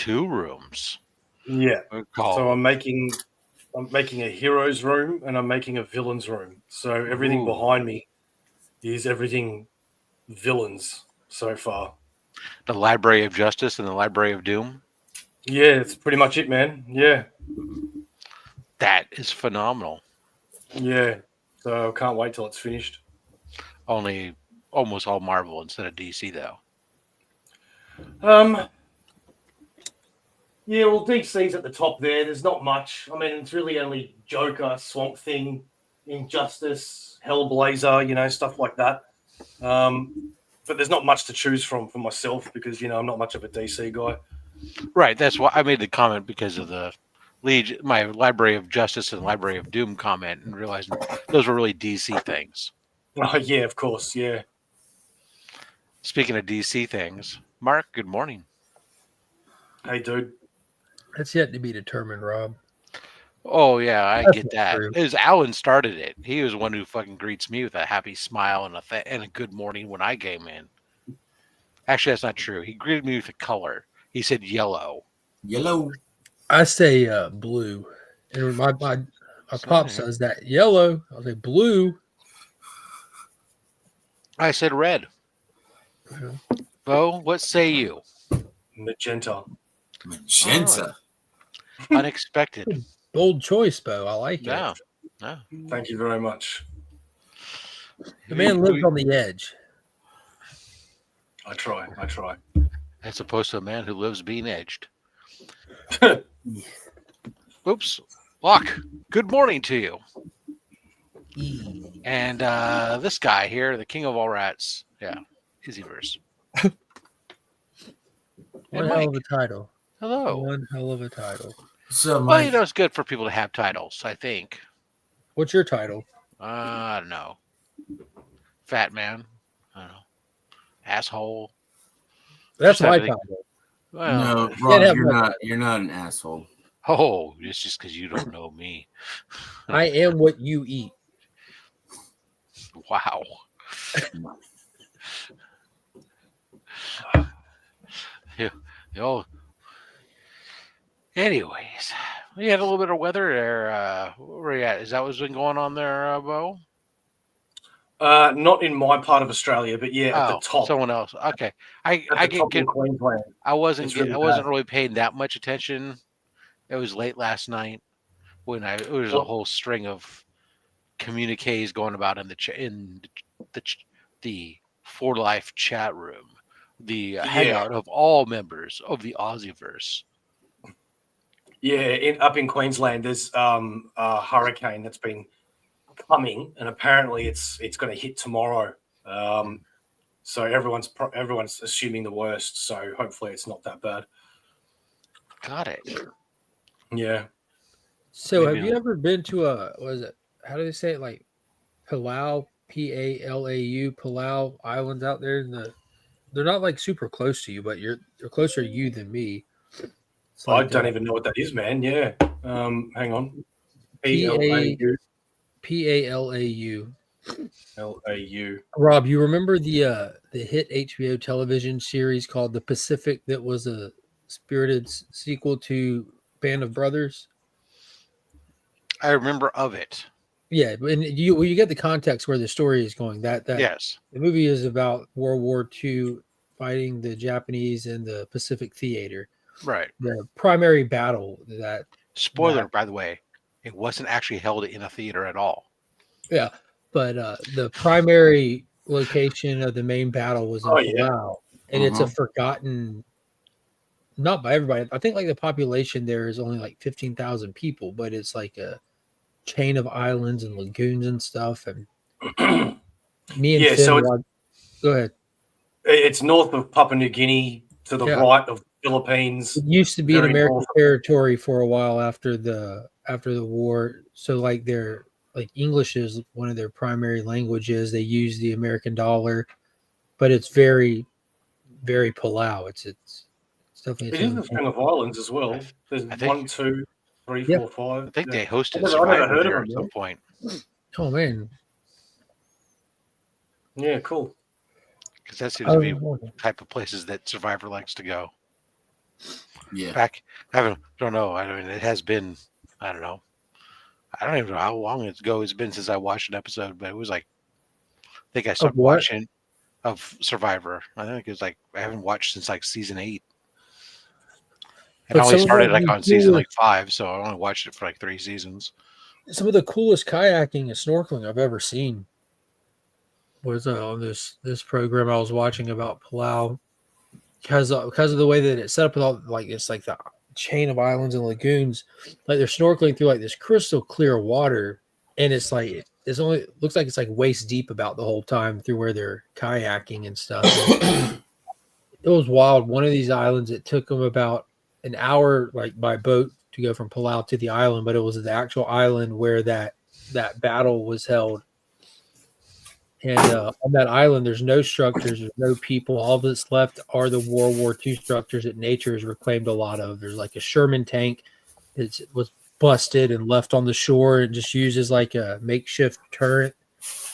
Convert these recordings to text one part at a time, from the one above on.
2 rooms. Yeah. So I'm making a hero's room and I'm making a villain's room. So everything behind me is everything villains so far. The Library of Justice and the Library of Doom. Yeah, it's pretty much it, man. Yeah. That is phenomenal. Yeah. So I can't wait till it's finished. Only almost all Marvel instead of DC, though. Yeah, well, DC's at the top there. There's not much. I mean, it's really only Joker, Swamp Thing, Injustice, Hellblazer, stuff like that. But there's not much to choose from for myself because, I'm not much of a DC guy. Right. That's why I made the comment, because of the my Library of Justice and Library of Doom comment, and realizing those were really DC things. Oh, yeah, of course. Yeah. Speaking of DC things, Mark, good morning. Hey, dude. That's yet to be determined, Rob. Oh, yeah, I That's get that. true. It was Alan started it. He was the one who fucking greets me with a happy smile and a good morning when I came in. Actually, that's not true. He greeted me with a color. He said yellow. Yellow. I say blue. And my pop says that yellow. I'll say blue. I said red. Bo, what say you? Magenta. Magenta. Oh, unexpected. Bold choice, Bo. I like it. Yeah. Thank you very much. The man lives on the edge. I try. As opposed to a man who lives being edged. Oops. Locke, good morning to you. And this guy here, the king of all rats. Yeah, Izzyverse. One hell of a title. Hello. One hell of a title. So, Well, it's good for people to have titles, I think. What's your title? I don't know. Fat man. I don't know. Asshole. That's Just my everything. title. Well, no, Rob, you're not an asshole. Oh, it's just because you don't know me. I am what you eat. Wow. Anyways, we had a little bit of weather there. Where were you at? Is that what's been going on there, Bo? Not in my part of Australia, but at the top. Someone else. Okay, I get in Queensland. I wasn't really I wasn't really paying that much attention. It was late last night when it was a whole string of communiques going about in the For Life chat room, the hangout of all members of the Aussieverse. Yeah, up in Queensland, there's a hurricane that's been coming, and apparently it's going to hit tomorrow. So everyone's assuming the worst. So hopefully it's not that bad. Got it. Yeah. So have you ever been to how do they say it? Like Palau, Palau, Palau Islands out there? They're not like super close to you, but they're closer to you than me. I don't even know what that is, man. Yeah. Hang on. Palau. LAU. Rob, you remember the hit HBO television series called The Pacific that was a spirited sequel to Band of Brothers? I remember of it. Yeah, and you get the context where the story is going. That yes, the movie is about World War II fighting the Japanese in the Pacific Theater. Right. The primary battle that. Spoiler, by the way, it wasn't actually held in a theater at all. Yeah, but the primary location of the main battle was in Palau, and it's a forgotten. Not by everybody. I think like the population there is only like 15,000 people, but it's like a chain of islands and lagoons and stuff. And me and Finn, go ahead. It's north of Papua New Guinea to the right of the Philippines. It used to be an American territory for a while after the war. So like English is one of their primary languages. They use the American dollar, but it's very, very Palau. It's definitely. It is a string of islands as well. There's 1, 2, 3, 4, 5. I think they hosted Survivor there at some point. Oh man. Yeah, cool. Because that seems to be the type of places that Survivor likes to go. Yeah. I don't know. I mean, it has been, I don't know. I don't even know how long ago it's been since I watched an episode, but it was like, I think I stopped watching of Survivor. I think it was like, I haven't watched since like season 8. And I only started like on season like 5, so I only watched it for like 3 seasons. Some of the coolest kayaking and snorkeling I've ever seen was on this program I was watching about Palau, because of the way that it's set up with all like it's like the chain of islands and lagoons. Like they're snorkeling through like this crystal clear water, and it's like it's only looks like it's like waist deep about the whole time through where they're kayaking and stuff. It was wild. One of these islands, it took them about an hour like by boat to go from Palau to the island, but it was the actual island where that battle was held. And on that island, there's no structures, there's no people. All that's left are the World War II structures that nature has reclaimed a lot of. There's like a Sherman tank that was busted and left on the shore and just used as like a makeshift turret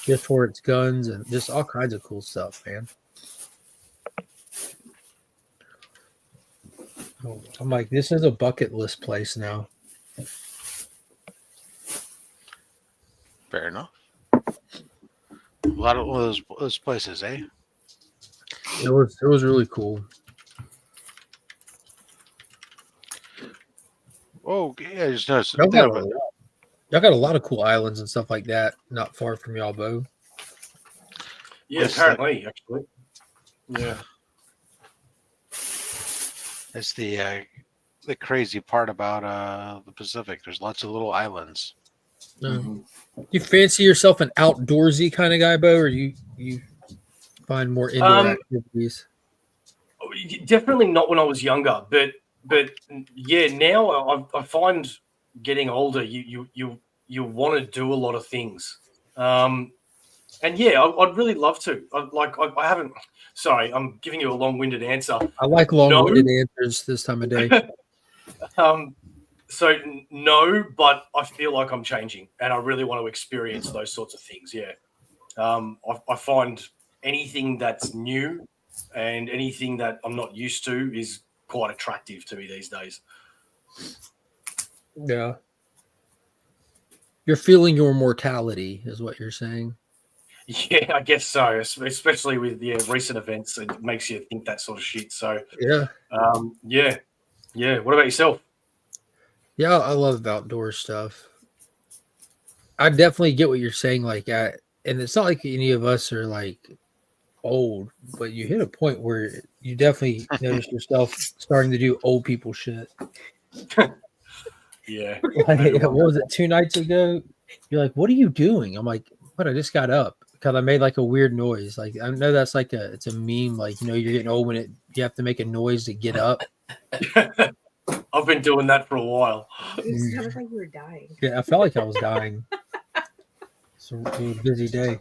just for its guns, and just all kinds of cool stuff, man. I'm like, this is a bucket list place now. Fair enough. A lot of those places, eh? It was really cool. Oh, yeah, I just noticed. Y'all got a lot of cool islands and stuff like that not far from y'all, Bo. Yeah, apparently, actually. Yeah. That's the crazy part about the Pacific. There's lots of little islands. You fancy yourself an outdoorsy kind of guy, Bo, or you find more indoor activities? Definitely not when I was younger, but yeah, now I find getting older, you want to do a lot of things, and yeah, I'd really love to. I haven't. Sorry, I'm giving you a long-winded answer. I like long-winded answers this time of day. So no, but I feel like I'm changing, and I really want to experience those sorts of things. Yeah, I find anything that's new and anything that I'm not used to is quite attractive to me these days. Yeah, you're feeling your mortality, is what you're saying. Yeah, I guess so. Especially with recent events, it makes you think that sort of shit. So yeah. What about yourself? Yeah, I love outdoor stuff. I definitely get what you're saying. Like, and it's not like any of us are like old, but you hit a point where you definitely notice yourself starting to do old people shit. Yeah. Like, what was it, 2 nights ago? You're like, what are you doing? I'm like, what? I just got up because I made like a weird noise. Like, I know that's like it's a meme. Like, you're getting old when you have to make a noise to get up. I've been doing that for a while. You sounded like you were dying. Yeah, I felt like I was dying. It's a busy day.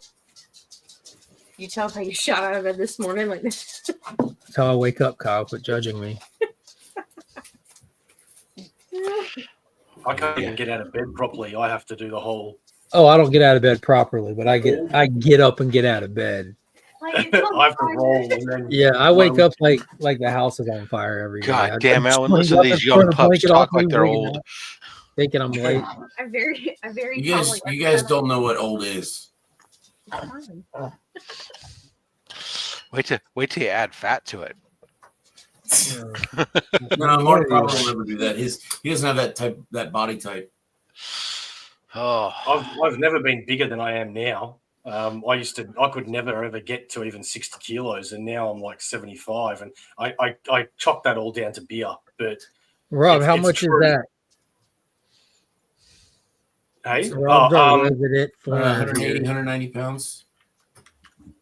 You tell how you shot out of bed this morning like this. That's how I wake up, Kyle. Quit judging me. I can't even get out of bed properly. I have to do the whole. Oh, I don't get out of bed properly, but I get up and get out of bed. Like, I have to roll. And then Yeah, I wake up like the house is on fire every day. God damn, Alan, listen to these young pups talk like they're old. Thinking I'm late. I'm very. You guys don't know what old is. Wait till you add fat to it. No, Mark probably will never do that. He doesn't have that body type. Oh, I've never been bigger than I am now. I could never ever get to even 60 kilos, and now I'm like 75, and I chopped that all down to beer. But Rob, how much is that? Hey, Rob's our resident 180, 190 pounds,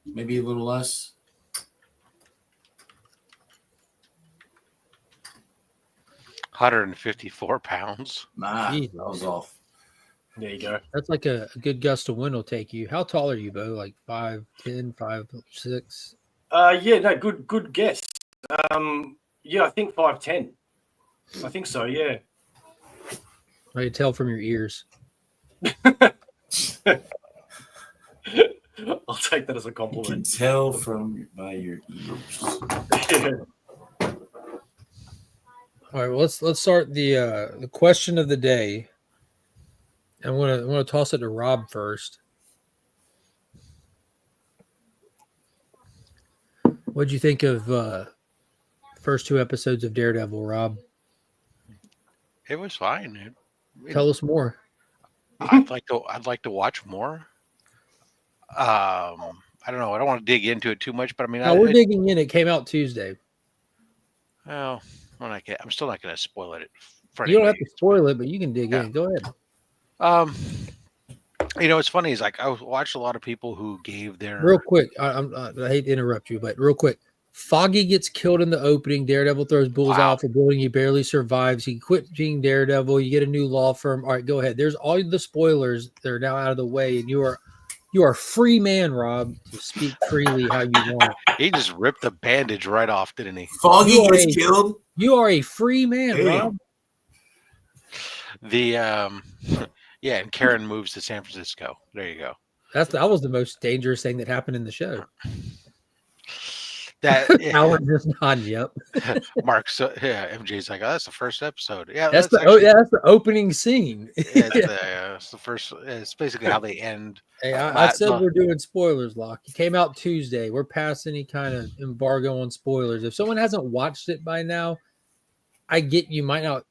maybe a little less. £154. Nah, Jeez. that was off. There you go. That's like a good gust of wind will take you. How tall are you, Bo? Like 5'10", 5'6"? Yeah, no, good guess. Yeah, I think 5'10". I think so. Yeah. I can tell from your ears. I'll take that as a You can compliment. tell by your ears. All right, well, let's start the question of the day. I want to toss it to Rob first. What'd you think of first 2 episodes of Daredevil, Rob? It was fine. Tell us more. I'd like to watch more. I don't know. I don't want to dig into it too much, but I mean, We're digging in. It came out Tuesday. Well, I'm still not going to spoil it. You don't have to spoil it, but you can dig in. Go ahead. It's funny. Is like I watched a lot of people who gave their real quick. I hate to interrupt you, but real quick. Foggy gets killed in the opening. Daredevil throws Bullseye off a building. He barely survives. He quit being Daredevil. You get a new law firm. All right, go ahead. There's all the spoilers that are now out of the way, and you are a free man, Rob, to speak freely how you want. He just ripped the bandage right off, didn't he? Foggy gets killed. You are a free man, Damn. Rob. Yeah, and Karen moves to San Francisco. There you go. That was the most dangerous thing that happened in the show. That Alan just nodding. Yep. Mark. So yeah, MJ's like, oh, that's the first episode. Yeah, that's the opening scene. It's the first. It's basically how they end. Hey, I said we're doing spoilers, Locke. It came out Tuesday. We're past any kind of embargo on spoilers. If someone hasn't watched it by now, I get you might not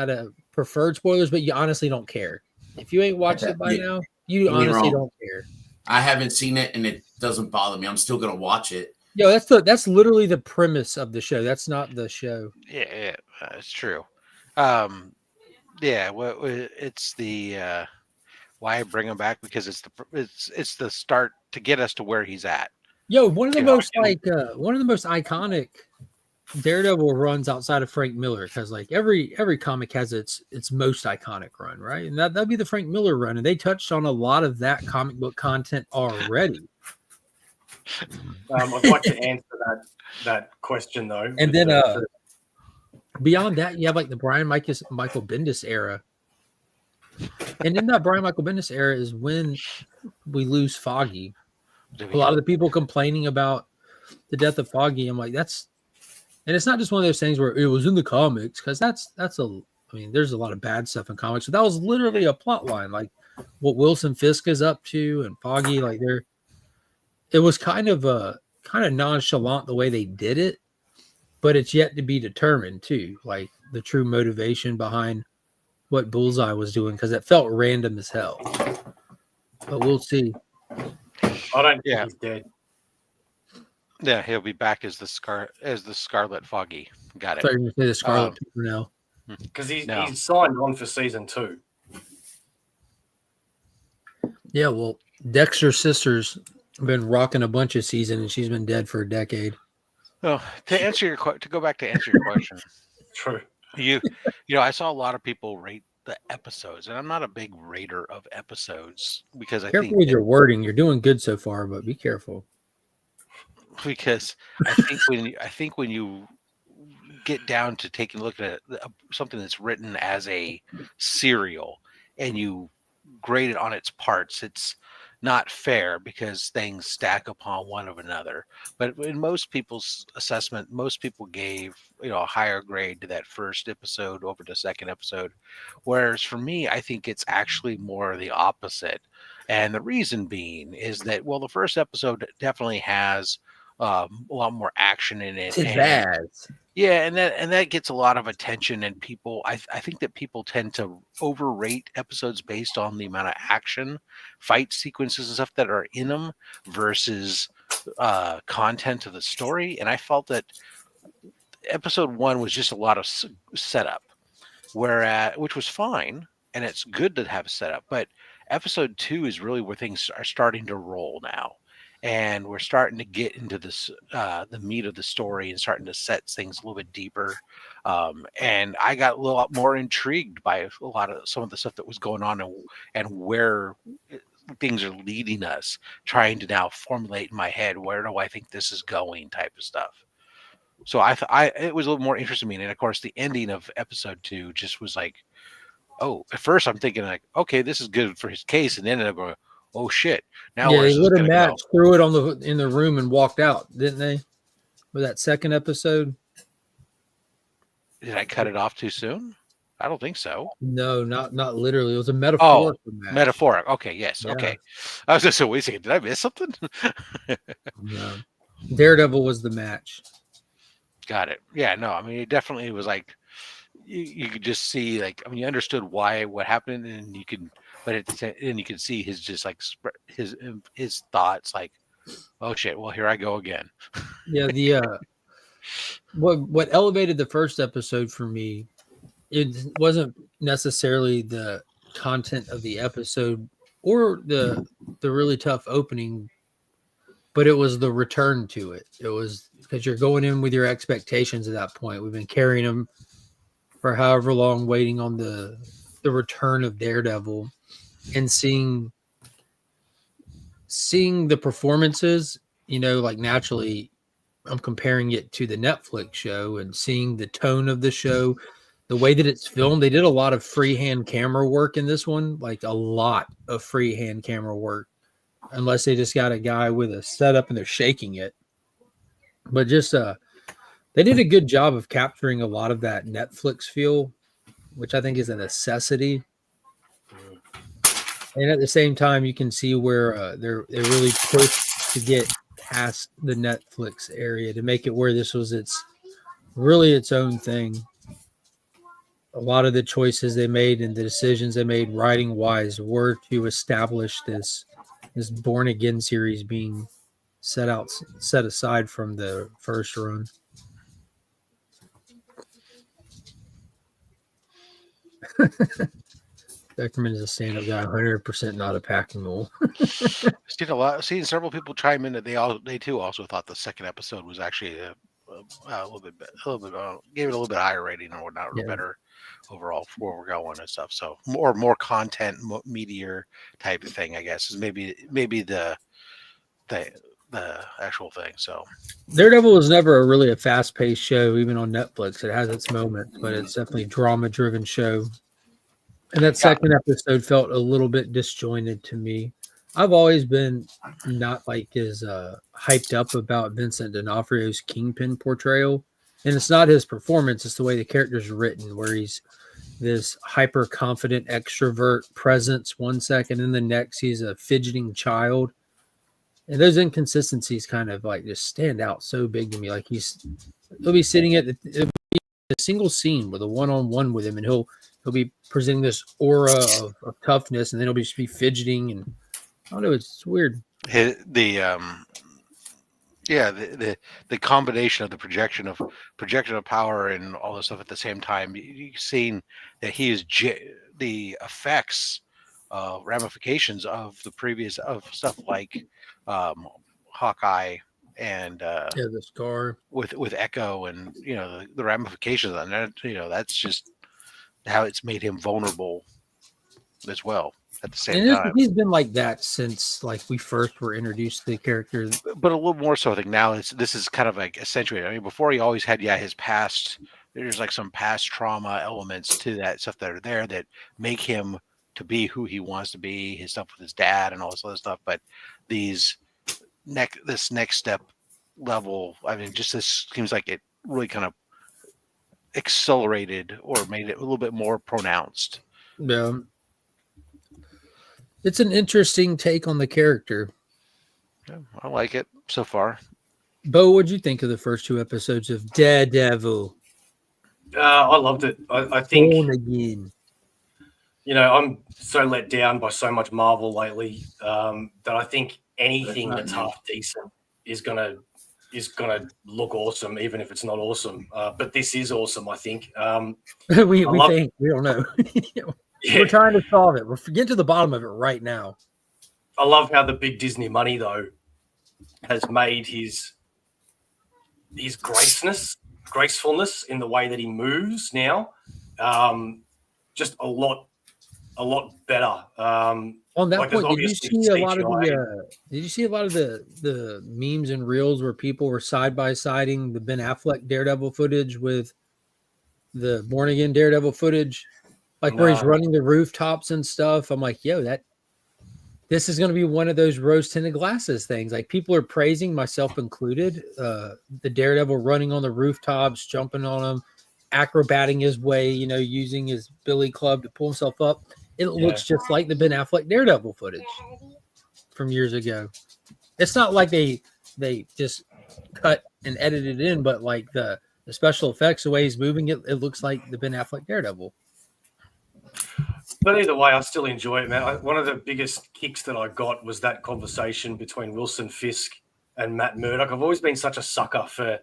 have preferred spoilers, but you honestly don't care. If you ain't watched it by now, you honestly don't care. I haven't seen it, and it doesn't bother me. I'm still gonna watch it. Yo, that's literally the premise of the show. That's not the show. Yeah, it's true. Well, it's the why I bring him back, because it's the start to get us to where he's at. Yo, one of the most iconic Daredevil runs outside of Frank Miller, because like every comic has its most iconic run, right? And that'd be the Frank Miller run, and they touched on a lot of that comic book content already. I'd like to answer that question though. And then beyond that, you have like the Brian Michael Bendis era. And in that Brian Michael Bendis era is when we lose Foggy. A lot of the people complaining about the death of Foggy, I'm like, and it's not just one of those things where it was in the comics, because there's a lot of bad stuff in comics, but that was literally a plot line, like what Wilson Fisk is up to and Foggy, like it was kind of nonchalant the way they did it, but it's yet to be determined too, like the true motivation behind what Bullseye was doing, because it felt random as hell. But we'll see. I don't think he's dead. Yeah, he'll be back as the Scarlet Foggy. Got it. I thought you were going to say the Scarlet Pimpernel now. Because he's signed on for season 2. Yeah, well, Dexter's sister's been rocking a bunch of seasons, and she's been dead for a decade. Well, to go back to answer your question, true. I saw a lot of people rate the episodes, and I'm not a big rater of episodes, because I think with your wording. You're doing good so far, but be careful. Because I think when you get down to taking a look at something that's written as a serial and you grade it on its parts, it's not fair, because things stack upon one of another. But in most people's assessment, most people gave a higher grade to that first episode over the second episode, whereas for me, I think it's actually more the opposite. And the reason being is that, well, the first episode definitely has a lot more action in it. Yeah, and that gets a lot of attention, and people, I think that people tend to overrate episodes based on the amount of action, fight sequences and stuff that are in them versus content of the story. And I felt that episode 1 was just a lot of setup, which was fine, and it's good to have a setup. But episode 2 is really where things are starting to roll now. And we're starting to get into this, the meat of the story, and starting to set things a little bit deeper. And I got a lot more intrigued by some of the stuff that was going on, and where things are leading us, trying to now formulate in my head, where do I think this is going, type of stuff. So it was a little more interesting to me. And of course, the ending of episode 2 just was like, oh, at first I'm thinking like, okay, this is good for his case. And then I'm going, oh shit! Now they would have matched, threw it in the room and walked out, didn't they? With that second episode. Did I cut it off too soon? I don't think so. No, not literally. It was a metaphorical match. Metaphoric. Okay, yes. Yeah. Okay. I was just saying, wait a second, did I miss something? No. Daredevil was the match. Got it. Yeah, no, I mean, it definitely was like you could just see, like, I mean, you understood what happened, and you could, but and you could see his just like his thoughts, like, oh shit, well, here I go again. Yeah, the what elevated the first episode for me, it wasn't necessarily the content of the episode or the really tough opening, but it was the return to it. It was because you're going in with your expectations at that point. We've been carrying them for however long, waiting on the return of Daredevil, and seeing the performances, like naturally I'm comparing it to the Netflix show and seeing the tone of the show, the way that it's filmed. They did a lot of freehand camera work in this one, like a lot of freehand camera work, unless they just got a guy with a setup and they're shaking it. But just they did a good job of capturing a lot of that Netflix feel, which I think is a necessity. And at the same time, you can see where they're really pushed to get past the Netflix area to make it where this was its own thing. A lot of the choices they made and the decisions they made writing wise were to establish this Born Again series being set aside from the first run. Beckerman is a stand-up guy, 100% not a packing mule. Seen several people chime in that they too also thought the second episode was actually a little bit gave it a little bit higher rating or whatnot, or better overall for where we're going and stuff. So more content, meatier type of thing, I guess, is maybe the actual thing. So Daredevil was never really a fast-paced show, even on Netflix. It has its moments, but it's definitely a drama-driven show. And that second episode felt a little bit disjointed to me. I've always been not like as hyped up about Vincent D'Onofrio's Kingpin portrayal. And it's not his performance, it's the way the character's written, where he's this hyper-confident extrovert presence one second, and the next he's a fidgeting child. And those inconsistencies kind of like just stand out so big to me. Like he'll be sitting at a single scene with a one-on-one with him, and he'll be presenting this aura of toughness, and then he'll just be fidgeting, and I don't know, it's weird. The combination of the projection of power and all this stuff at the same time, you've seen that he is the effects, ramifications of the previous of stuff like Hawkeye and the scar with Echo, and the ramifications on that. That's just how it's made him vulnerable as well at the same time. He's been like that since like we first were introduced to the character, but a little more so. I think now this is kind of like accentuated. I mean, before he always had his past. There's like some past trauma elements to that stuff that are there that make him to be who he wants to be. His stuff with his dad and all this other stuff, but this next step level. I mean, just this seems like it really kind of accelerated or made it a little bit more pronounced. Yeah. It's an interesting take on the character. Yeah, I like it so far. Bo, what'd you think of the first two episodes of DareDevil? I loved it. I think Born Again. I'm so let down by so much Marvel lately that I think anything that's half decent is gonna look awesome, even if it's not awesome. But this is awesome, I think. We don't know. We're trying to solve it. We're getting to the bottom of it right now. I love how the big Disney money though has made his gracefulness in the way that he moves now just a lot better. On that point, did you see a lot of the memes and reels where people were side by siding the Ben Affleck Daredevil footage with the Born Again Daredevil footage, where he's running the rooftops and stuff? I'm like, yo, this is going to be one of those rose-tinted glasses things. Like, people are praising, myself included, the Daredevil running on the rooftops, jumping on them. acrobating his way, using his billy club to pull himself up. It looks just like the Ben Affleck Daredevil footage from years ago. It's not like they just cut and edited it in, but like the special effects, the way he's moving it looks like the Ben Affleck Daredevil. But either way, I still enjoy it, man. One of the biggest kicks that I got was that conversation between Wilson Fisk and Matt Murdock. I've always been such a sucker for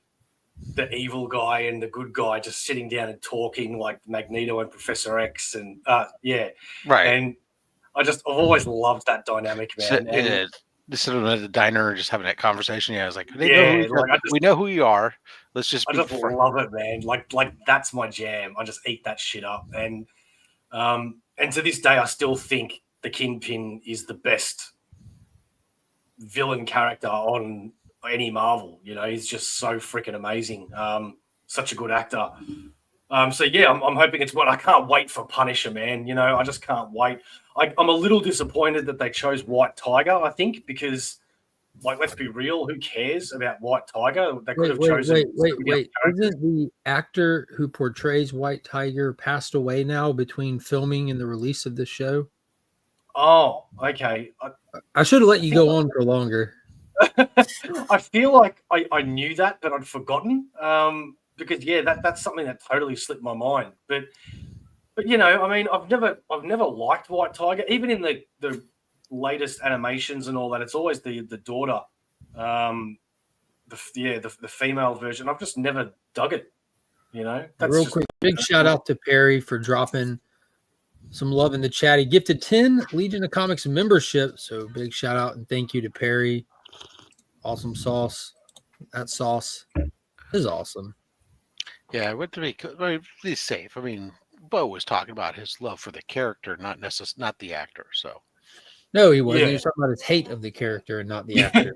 the evil guy and the good guy just sitting down and talking like Magneto and Professor X. And right. And I've always loved that dynamic, man. Just sitting at the diner and just having that conversation. Yeah, I was like, we know who you are. Let's just. I just love it, man. Like that's my jam. I just eat that shit up, and to this day, I still think the Kingpin is the best villain character on any Marvel. He's just so freaking amazing. Such a good actor. I'm hoping it's what I can't wait for Punisher, man. I just can't wait. I'm a little disappointed that they chose White Tiger, I think, because, let's be real, who cares about White Tiger? They could have chosen. Wait. Isn't the actor who portrays White Tiger passed away now between filming and the release of this show? Oh, okay. I should have let you go on for longer. I feel like I knew that, but I'd forgotten. Because that's something that totally slipped my mind. But I've never liked White Tiger, even in the latest animations and all that. It's always the daughter, the female version. I've just never dug it. Real quick, big shout out to Perry for dropping some love in the chat. He gifted 10 Legion of Comics membership, so big shout out and thank you to Perry. Awesome sauce. That sauce is awesome. Yeah, he's safe. Bo was talking about his love for the character, not the actor. So, no, he wasn't. He was talking about his hate of the character and not the actor.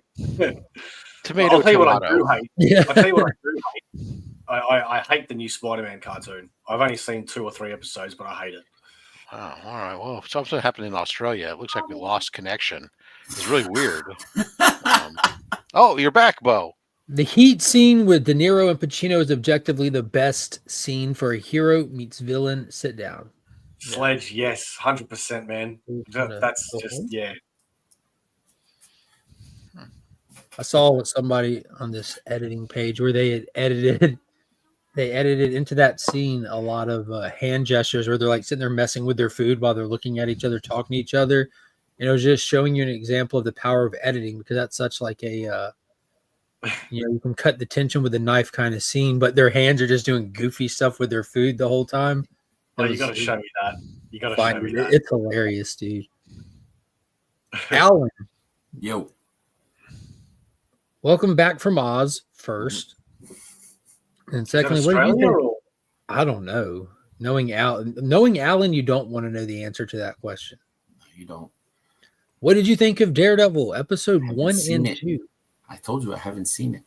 Tomato. I'll tell you what I do hate. Yeah. I'll tell you what I do hate. I hate the new Spider-Man cartoon. I've only seen 2 or 3 episodes, but I hate it. Oh, all right. Well, something happened in Australia. It looks like we lost connection. It's really weird. Oh, you're back, Bo. The Heat scene with De Niro and Pacino is objectively the best scene for a hero meets villain sit down. Sledge, yes, 100%, man. That's just, yeah. I saw somebody on this editing page where they had edited into that scene a lot of hand gestures where they're like sitting there messing with their food while they're looking at each other, talking to each other. And it was just showing you an example of the power of editing, because that's such like a, you can cut the tension with a knife kind of scene, but their hands are just doing goofy stuff with their food the whole time. You got to show me that. You got to show me that. It's hilarious, dude. Alan. Yo. Welcome back from Oz, first. And secondly, what do you think? I don't know. Knowing Alan, you don't want to know the answer to that question. No, you don't. What did you think of Daredevil episode 1 and 2? I told you I haven't seen it.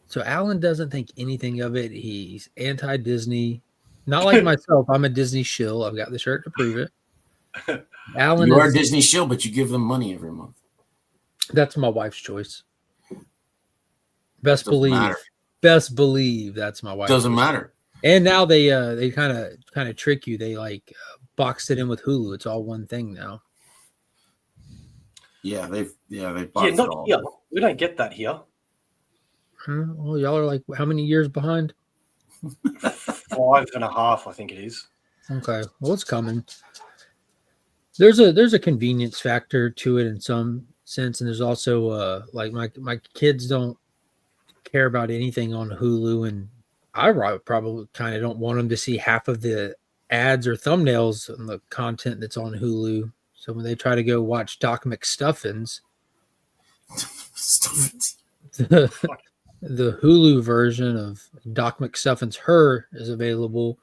So Alan doesn't think anything of it. He's anti-Disney. Not like myself. I'm a Disney shill. I've got the shirt to prove it. Alan, you are a Disney shill, but you give them money every month. That's my wife's choice. Best believe that's my wife. Doesn't matter. And now they kind of trick you. They boxed it in with Hulu. It's all one thing now. Yeah, they boxed it all. Here. We don't get that here. Well, y'all are like how many years behind? 5.5, I think it is. Okay, well, it's coming. There's a convenience factor to it in some sense, and there's also like my kids don't care about anything on Hulu, and I probably kind of don't want them to see half of the ads or thumbnails and the content that's on Hulu. So when they try to go watch Doc McStuffins, the Hulu version of Doc McStuffins Her is available,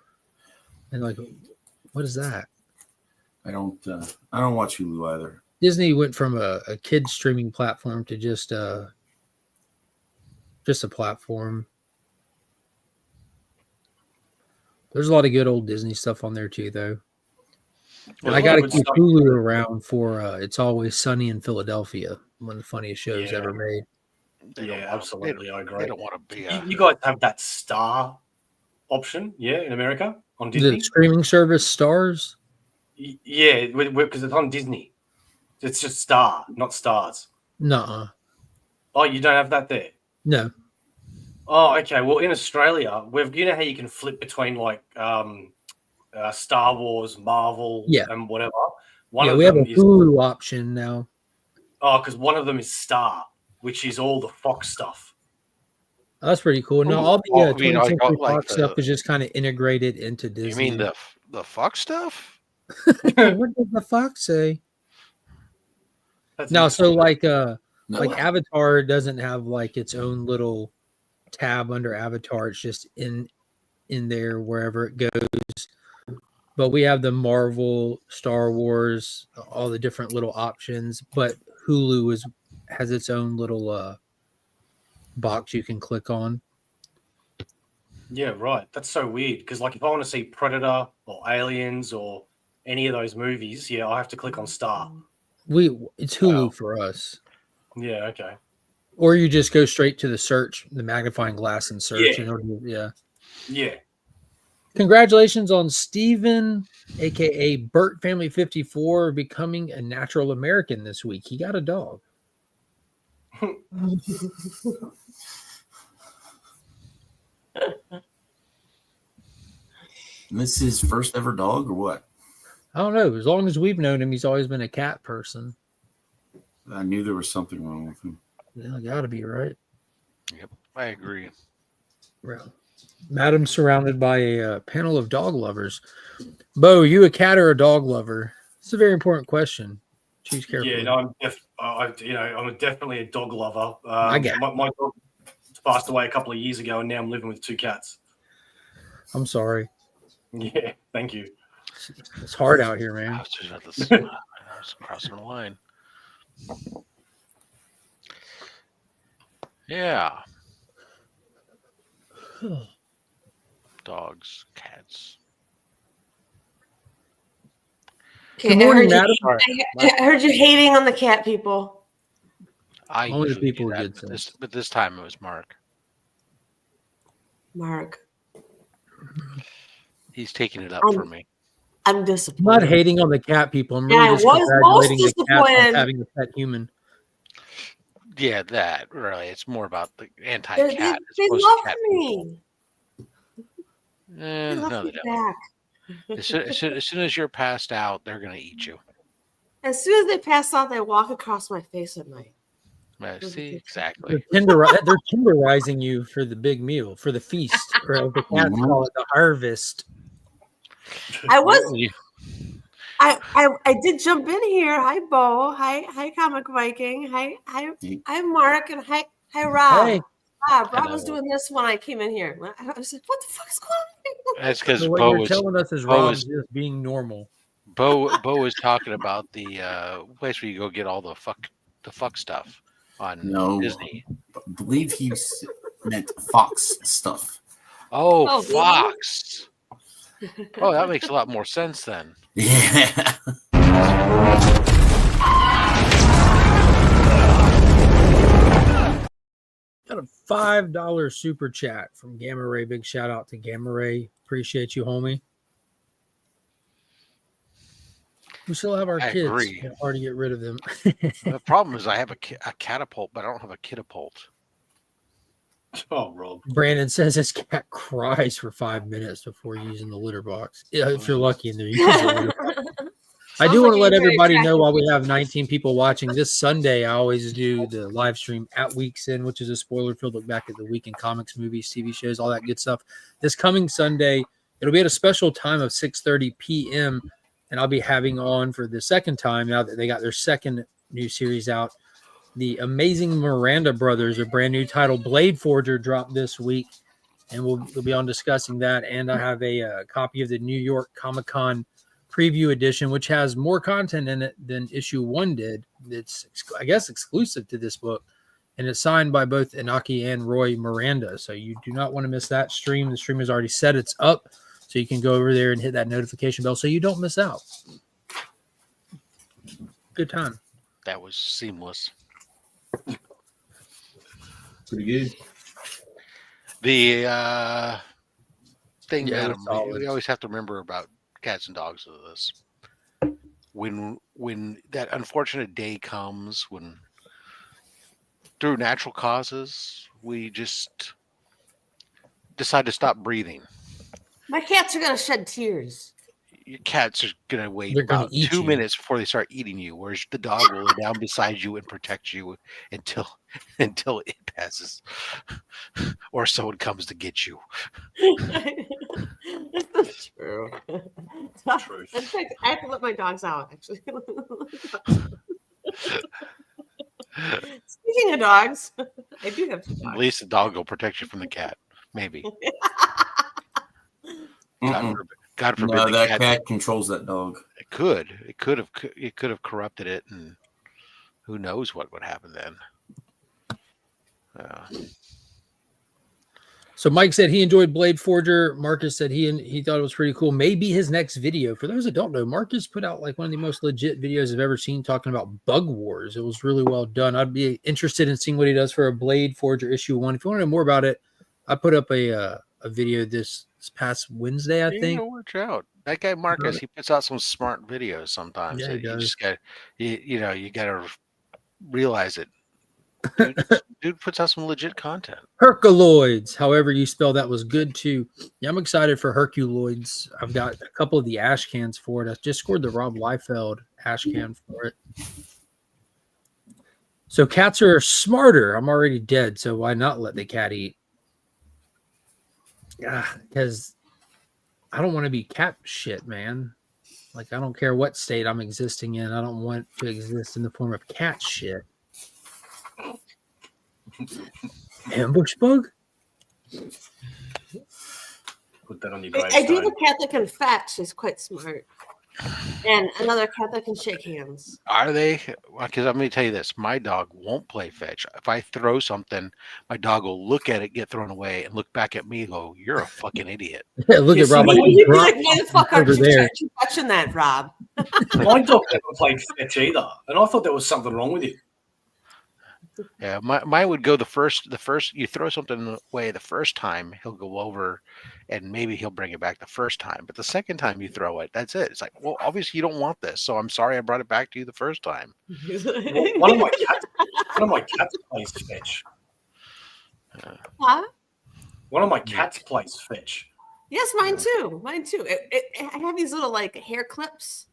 and what is that? I don't watch Hulu either. Disney went from a kids streaming platform to just a platform. There's a lot of good old Disney stuff on there too, though. And I got to keep Hulu around for It's Always Sunny in Philadelphia, one of the funniest shows ever made. Yeah, absolutely. I agree. They don't want to be. You guys have that Star option, yeah, in America on Disney. The streaming service Stars? Yeah, because it's on Disney. It's just Star, not Stars. Nuh-uh. Oh, you don't have that there? No. Oh, okay. Well, in Australia, you know how you can flip between like Star Wars, Marvel, and whatever. We have a Hulu option now. Oh, because one of them is Star, which is all the Fox stuff. Oh, that's pretty cool. No, all the 20th Century Fox stuff is just kind of integrated into Disney. You mean the Fox stuff? What did the Fox say? No, so like Avatar doesn't have like its own little tab under Avatar. It's just in there wherever it goes. But we have the Marvel, Star Wars, all the different little options. But Hulu has its own little box you can click on. Yeah, right. That's so weird because, like, if I want to see Predator or Aliens or any of those movies, I have to click on Star. It's Hulu for us. Yeah, okay. Or you just go straight to the search, the magnifying glass, and search. Yeah. Yeah. Congratulations on Steven, aka Burt Family 54, becoming a natural American this week. He got a dog. This is his first ever dog or what? I don't know. As long as we've known him, he's always been a cat person. I knew there was something wrong with him. Yeah, gotta be right. Yep, I agree. Well, Madam's surrounded by a panel of dog lovers. Bo, you a cat or a dog lover? It's a very important question. Choose carefully. Yeah, no, I'm definitely a dog lover. I get my dog passed away a couple of years ago, and now I'm living with 2 cats. I'm sorry. Yeah, thank you. It's hard out here, man. I was just about to say, I was crossing the line. Yeah. Dogs, cats. Okay, Good morning, I heard you hating on the cat people. I Only the usually people do who that, get sense. but this time it was Mark. Mark. He's taking it up for me. I'm I'm disappointed. not hating on the cat people. I'm really Yeah, I just was congratulating most the cat on disappointed. having a pet human. Yeah, that really. It's more about the They anti-cat. love me. They No, love they me don't. back. As soon as you're passed out, they're gonna eat you. As soon as they pass out, they walk across my face at night. See, exactly. They're tenderizing you for the big meal, for the feast, or as the cats call it, the harvest. I did jump in here. Hi, Bo. Hi, Comic Viking. Hi, Mark, and hi, Rob. Hey. Rob was doing this when I came in here. I was like, "What the fuck is going on?" That's because So what Bo you're was telling us is Rob's just being normal. Bo was talking about the place where you go get all the fuck stuff on Disney. I believe he meant Fox stuff. Oh, Fox. Oh, that makes a lot more sense then. Yeah. Got a $5 super chat from Gamma Ray. Big shout out to Gamma Ray. Appreciate you, homie. We still have our kids. Agree. It's hard to get rid of them. The problem is I have a catapult, but I don't have a kitapult. Oh, Rob. Brandon says his cat cries for 5 minutes before using the litter box. Yeah, if you're lucky in there. You can use the litter box. I do want to let everybody know while we have 19 people watching, this Sunday I always do the live stream at Weeks In, which is a spoiler-filled look back at the week in comics, movies, TV shows, all that good stuff. This coming Sunday, it'll be at a special time of 6:30 p.m., and I'll be having on for the second time, now that they got their second new series out, the Amazing Miranda Brothers, a brand new title, Blade Forger, dropped this week, and we'll be on discussing that. And I have a copy of the New York Comic-Con preview edition, which has more content in it than issue 1 did. It's, I guess, exclusive to this book, and it's signed by both Inaki and Roy Miranda. So you do not want to miss that stream. The stream has already set. It's up, so you can go over there and hit that notification bell so you don't miss out. Good time. That was seamless. Pretty good. The thing, Yeah, Madam, it's solid. we always have to remember about cats and dogs with this. When that unfortunate day comes when through natural causes we just decide to stop breathing, My cats are gonna shed tears. your cats are gonna wait They're gonna about eat 2 you. minutes before they start eating you, whereas the dog will lay down beside you and protect you until it passes or someone comes to get you. It's true. True. In fact, I have to let my dogs out, actually. Speaking of dogs, I do have 2 At dogs. least the dog will protect you from the cat. Maybe. God forbid No, the that cat controls that dog. It could have corrupted it, and who knows what would happen then. So Mike said he enjoyed Blade Forger. Marcus said he thought it was pretty cool. Maybe his next video. For those that don't know, Marcus put out like one of the most legit videos I've ever seen talking about Bug Wars. It was really well done. I'd be interested in seeing what he does for a Blade Forger issue 1. If you want to know more about it, I put up a video this past Wednesday, I think. Watch out. That guy Marcus, he puts out some smart videos sometimes. Yeah, he You does. just got you got to realize it. Dude puts out some legit content. Herculoids, however you spell that, was good too. Yeah, I'm excited for Herculoids. I've got a couple of the ash cans for it. I just scored the Rob Liefeld ash can for it. So cats are smarter. I'm already dead, so why not let the cat eat? Because I don't want to be cat shit, man. Like, I don't care what state I'm existing in. I don't want to exist in the form of cat shit. Ambush bug? Put that on your I do have gravestone. a cat that can fetch. She's quite smart. And another cat that can shake hands. Are they? Because I'm going to tell you this. My dog won't play fetch. If I throw something, my dog will look at it, get thrown away, and look back at me and go, "You're a fucking idiot." Yeah, look at Rob. Like, Like, you'd be like, why the fuck aren't over you there. touching that, Rob? My dog never played fetch either, and I thought there was something wrong with it. Yeah, mine would go the first you throw something away the first time, he'll go over and maybe he'll bring it back the first time. But the second time you throw it, that's it. It's like, well, obviously you don't want this, so I'm sorry I brought it back to you the first time. One of my cats plays fetch. Huh? One of my cats plays fetch. Yes, mine too. Mine too. I have these little like hair clips,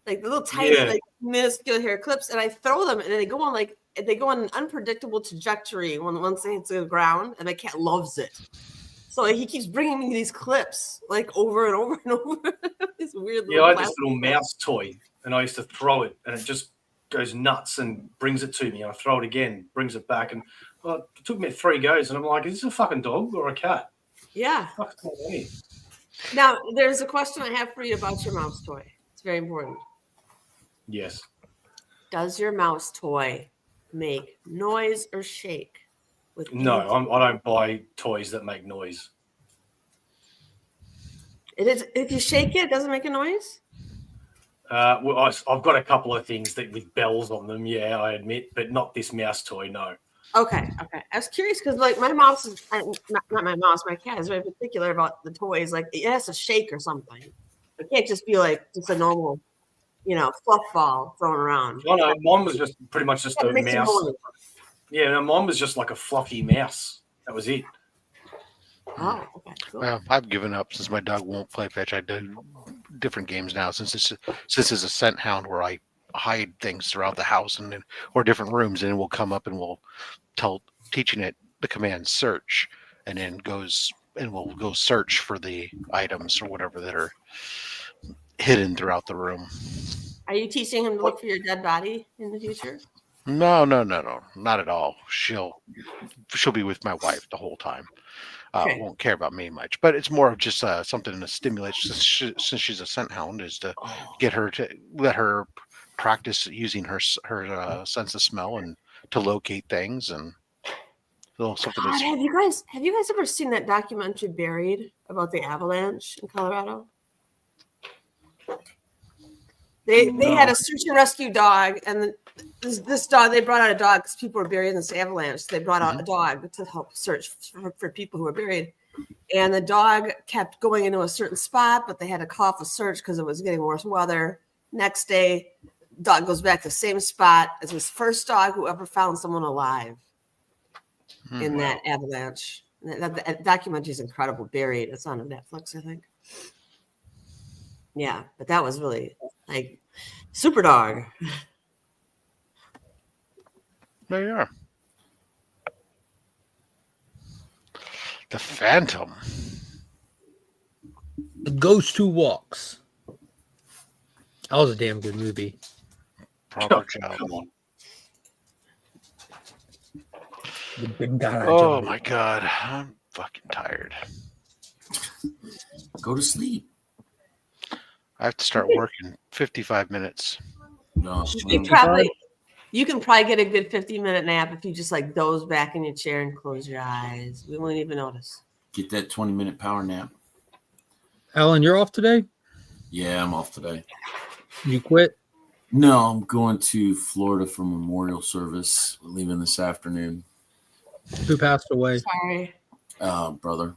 like the little tiny, like minuscule hair clips, and I throw them, and they go on an unpredictable trajectory once they hit the ground, and my cat loves it. So he keeps bringing me these clips like over and over and over. This weird little I had this little mouse toy, and I used to throw it, and it just goes nuts and brings it to me. And I throw it again, brings it back, and it took me 3 goes, and I'm like, is this a fucking dog or a cat? Yeah. Now, there's a question I have for you about your mouse toy. It's very important. Yes. Does your mouse toy make noise or shake? No, I don't buy toys that make noise. It is. If you shake it, does it make a noise? Well, I've got a couple of things that with bells on them. Yeah, I admit, but not this mouse toy. No. Okay. I was curious because, like, my mouse is not my mouse. My cat is very particular about the toys. Like, it has to shake or something. It can't just be like just a normal, fluff ball thrown around. No, mine was just pretty much just a mouse. Yeah, no, mine was just like a fluffy mouse. That was it. Oh, okay. Cool. Well, I've given up since my dog won't play fetch. I do different games now since this is a scent hound where I hide things throughout the house or different rooms, and it will come up and we'll teaching it the command search, and then we'll go search for the items or whatever that are hidden throughout the room. Are you teaching him to look for your dead body in the future? No, not at all. She'll be with my wife the whole time. Okay. Won't care about me much, but it's more of just something to stimulate. Since she's a scent hound, is to get her to let her practice using her sense of smell and to locate things and something. God, have you guys ever seen that documentary Buried about the avalanche in Colorado? They had a search and rescue dog, and this dog, they brought out a dog because people were buried in this avalanche. They brought out a dog to help search for people who were buried. And the dog kept going into a certain spot, but they had to call off a search because it was getting worse weather. Next day, dog goes back to the same spot as his first dog who ever found someone alive in that avalanche. That documentary is incredible. Buried. It's on Netflix, I think. Yeah, but that was really like super dog. There you are. The Phantom. The Ghost Who Walks. That was a damn good movie. Proper job. The big guy. Oh my god, I'm fucking tired. Go to sleep. I have to start working 55 minutes. No, You can probably get a good 50-minute nap if you just like doze back in your chair and close your eyes. We won't even notice. get that 20-minute power nap. Alan, you're off today? Yeah, I'm off today. You quit? No, I'm going to Florida for memorial service. We're leaving this afternoon. Who passed away? Sorry. Brother.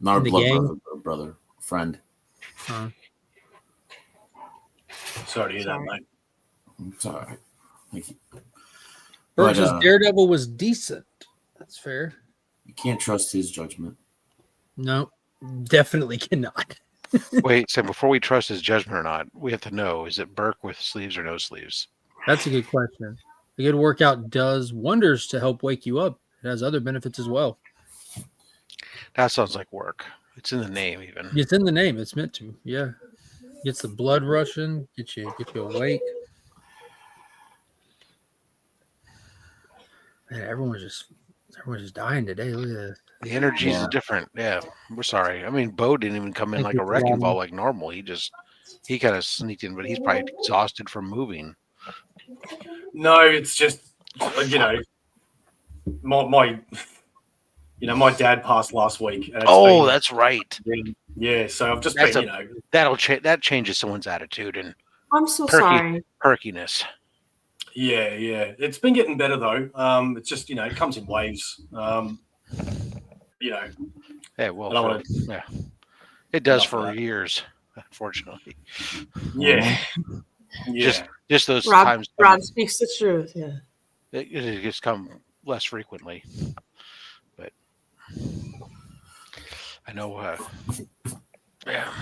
Not a blood brother, but a brother. Friend. Sorry to hear that, mate. It's all right. Thank you. Burke says Daredevil was decent. That's fair. You can't trust his judgment. No, definitely cannot. Wait, so before we trust his judgment or not, we have to know, is it Burke with sleeves or no sleeves? That's a good question. A good workout does wonders to help wake you up. It has other benefits as well. That sounds like work. It's in the name even. It's in the name. It's meant to. Yeah. Gets the blood rushing, get you awake. Man, everyone's just dying today. Look at this. The energy is different. Yeah, we're sorry. I mean, Bo didn't even come in like a wrecking ball like normal. He kind of sneaked in, but he's probably exhausted from moving. No, it's just my dad passed last week. And that's right. Yeah, so I've just been, that changes someone's attitude and I'm so sorry. Perkiness. Yeah, it's been getting better though. It's just it comes in waves. Yeah, well, it does for years, unfortunately. Yeah, just those Rob, times. Rob speaks the truth. Yeah, it just come less frequently, but I know. Yeah.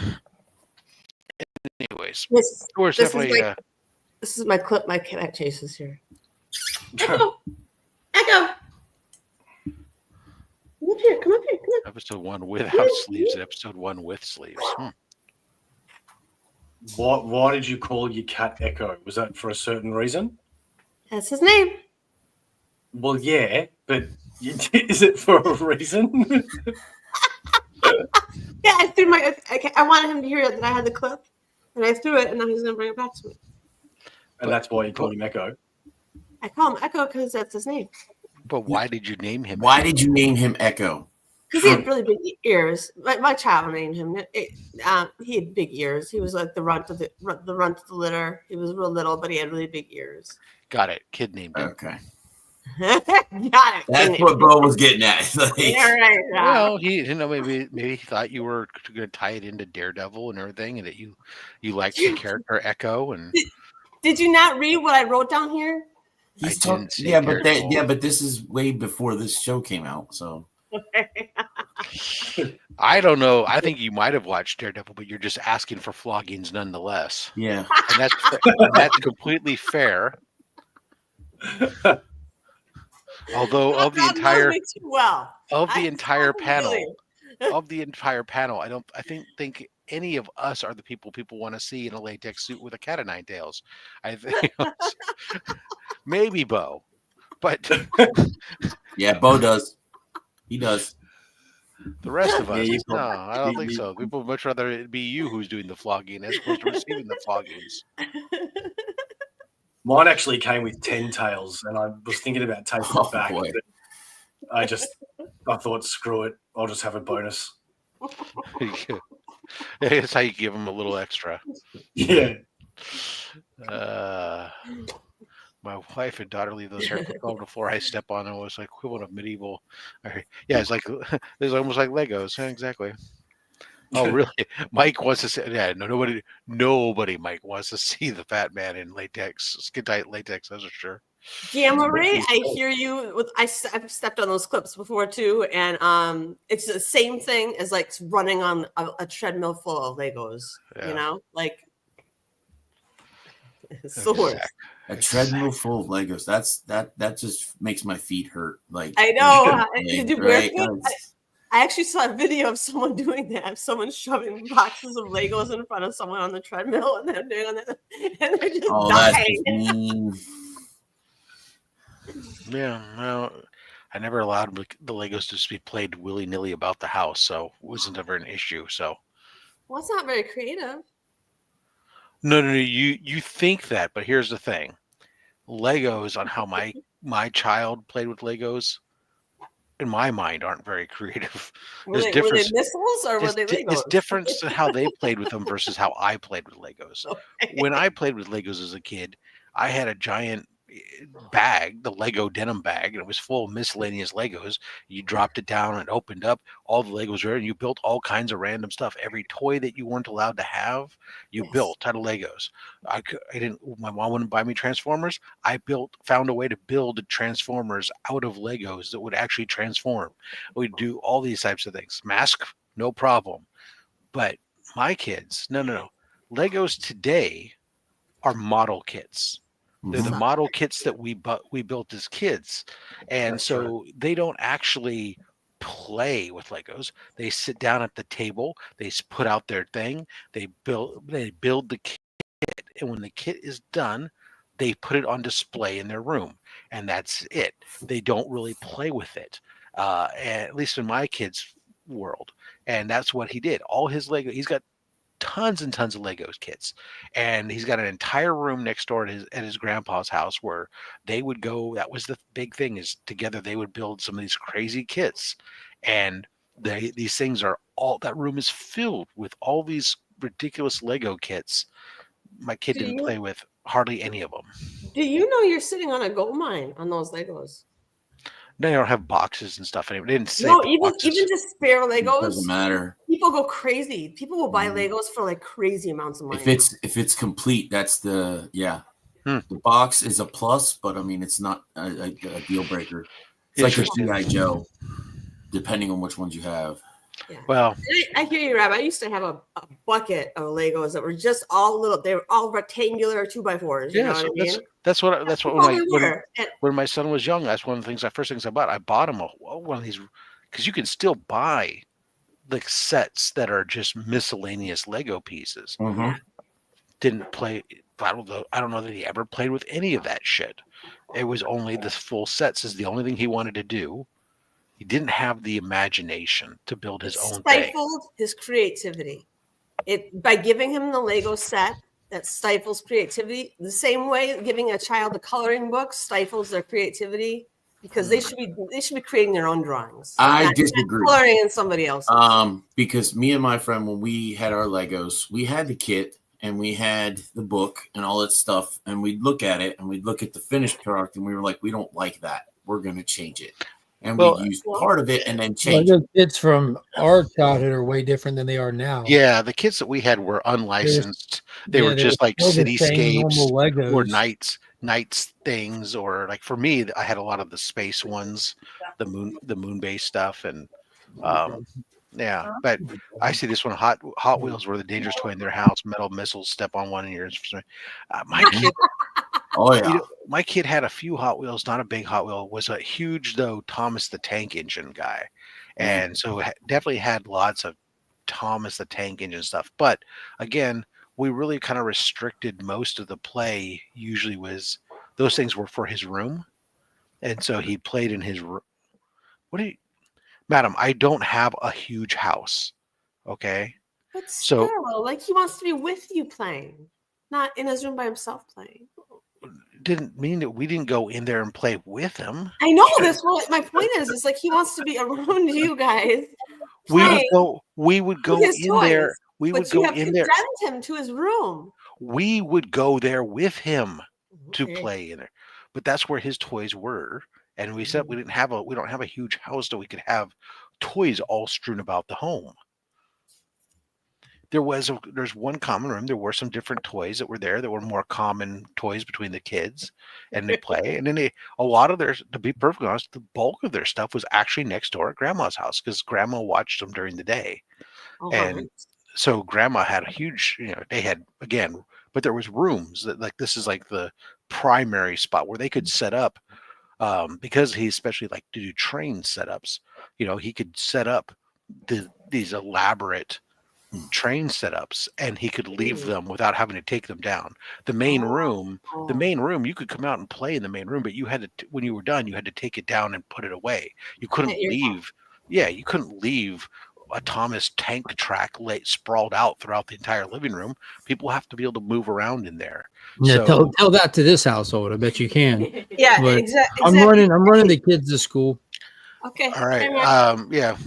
Anyways, this is my clip. My cat chases here. Echo. Come up here. Episode 1 without sleeves and episode 1 with sleeves. Why did you call your cat Echo? Was that for a certain reason? That's his name. Well, yeah, but is it for a reason? Yeah, I threw I wanted him to hear that I had the clip, and I threw it, and now he's going to bring it back to me. And that's why you called him Echo? I call him Echo because that's his name. But why did you name him? Why did you name him Echo? Because he had really big ears. My child named him. He had big ears. He was like the runt of the litter. He was real little, but he had really big ears. Got it. Kid named him. Okay. Got it. That's what Bo was getting at. Yeah, right. Well, maybe he thought you were going to tie it into Daredevil and everything, and that you liked the character Echo. And did you not read what I wrote down here? He's talking. But this is way before this show came out, so. I don't know. I think you might have watched Daredevil, but you're just asking for floggings nonetheless. Yeah, and that's completely fair. Although of the entire panel, I think any of us are the people want to see in a latex suit with a cat of nine tails. I think maybe Bo, but yeah, Bo does. He does. The rest of us, no, I don't think so. People would much rather it be you who's doing the flogging as opposed to receiving the floggings. Mine actually came with 10 tails, and I was thinking about taking it back. But I thought, screw it. I'll just have a bonus. That's how you give them a little extra. Yeah. My wife and daughter leave those hair clips on the floor. I step on them. It was like equivalent of medieval. Yeah, it's like it's almost like Legos. Yeah, exactly. Oh, really? Mike wants to see. Yeah, no, nobody. Mike wants to see the fat man in latex, skin tight latex. That's for sure. Gamma Ray, I hear you. I've stepped on those clips before too, and it's the same thing as like running on a treadmill full of Legos. Yeah. You know, like it's the worst. A treadmill full of Legos. That just makes my feet hurt. Like I know. right? I actually saw a video of someone doing that. Someone shoving boxes of Legos in front of someone on the treadmill, and they're doing that, and they're just dying. Yeah, well, I never allowed the Legos to just be played willy-nilly about the house, so it wasn't ever an issue. So, well, it's not very creative. No, you think that, but here's the thing: Legos on how my child played with Legos, in my mind, aren't very creative. Were they missiles or were they Legos? It's different to how they played with them versus how I played with Legos. Okay. When I played with Legos as a kid, I had a giant bag, the Lego denim bag, and it was full of miscellaneous Legos. You dropped it down and it opened up, all the Legos were there, and you built all kinds of random stuff. Every toy that you weren't allowed to have, you built out of Legos. I didn't. My mom wouldn't buy me Transformers. I found a way to build Transformers out of Legos that would actually transform. We'd do all these types of things. Mask, no problem. But my kids, no. Legos today are model kits. They're the model kits that we built as kids. And so they don't actually play with Legos. They sit down at the table, they put out their thing, they build the kit, and when the kit is done, they put it on display in their room, and that's it. They don't really play with it. At least in my kid's world. And that's what he did. All his Lego, he's got tons and tons of Legos kits, and he's got an entire room next door at his grandpa's house where they would go. That was the big thing, is together they would build some of these crazy kits, and these things are all, that room is filled with all these ridiculous Lego kits. My kid didn't play with hardly any of them. Do you know you're sitting on a gold mine on those Legos? No, they don't have boxes and stuff. It didn't say even just spare Legos. It doesn't matter. People go crazy. People will buy Legos for like crazy amounts of money. If it's complete, that's the The box is a plus, but I mean it's not a deal breaker. It's like a G.I. Joe, depending on which ones you have. Yeah. Well, I hear you, Rob. I used to have a bucket of Legos that were just all little. They were all rectangular 2x4s. You know what I mean? That's what when my son was young, that's one of the first things I bought. I bought him one of these, because you can still buy like sets that are just miscellaneous Lego pieces. Mm-hmm. Didn't play. I don't know that he ever played with any of that shit. It was only the full sets is the only thing he wanted to do. He didn't have the imagination to build his own thing. Stifled his creativity. By giving him the Lego set, that stifles creativity. The same way giving a child a coloring book stifles their creativity, because they should be creating their own drawings. I disagree. Coloring in somebody else's. Because me and my friend, when we had our Legos, we had the kit and we had the book and all that stuff, and we'd look at it and we'd look at the finished product, and we were like, we don't like that. We're going to change it. And we used part of it and then change it. Kids from our childhood are way different than they are now. Yeah, the kids that we had were unlicensed. They were just like cityscapes or nights things, or like for me, I had a lot of the space ones, the moon based stuff, and but I see this one. Hot Wheels were the dangerous toy in their house. Metal missiles, step on one in yours. My kid. Oh yeah, my kid had a few Hot Wheels, not a big Hot Wheel. Was a huge Thomas the Tank Engine guy, and so definitely had lots of Thomas the Tank Engine stuff. But again, we really kind of restricted most of the play. Usually, those things were for his room, and so he played in his room. Madam? I don't have a huge house. Okay, but still, like he wants to be with you playing, not in his room by himself playing. Didn't mean that we didn't go in there and play with him. I know this. Well, my point is like he wants to be around you guys. We would go in there. We would go in there. Send him to his room. We would go there with him to play in there. but that's where his toys were. And we said we don't have a huge house that we could have toys all strewn about the home. There's one common room. There were some different toys that were there that were more common toys between the kids, and they play. And then a lot of their, to be perfectly honest, the bulk of their stuff was actually next door at Grandma's house because Grandma watched them during the day. And so Grandma had a huge, they had, again, but there was rooms that, like, this is like the primary spot where they could set up, because he especially liked to do train setups. He could set up these elaborate train setups, and he could leave them without having to take them down. The main room, you could come out and play in the main room, but you had to, when you were done, you had to take it down and put it away. You couldn't leave. Yeah, you couldn't leave a Thomas tank track sprawled out throughout the entire living room. People have to be able to move around in there. Yeah, so, tell that to this household. I bet you can. Yeah, exactly. I'm running the kids to school. Okay. All right. Yeah.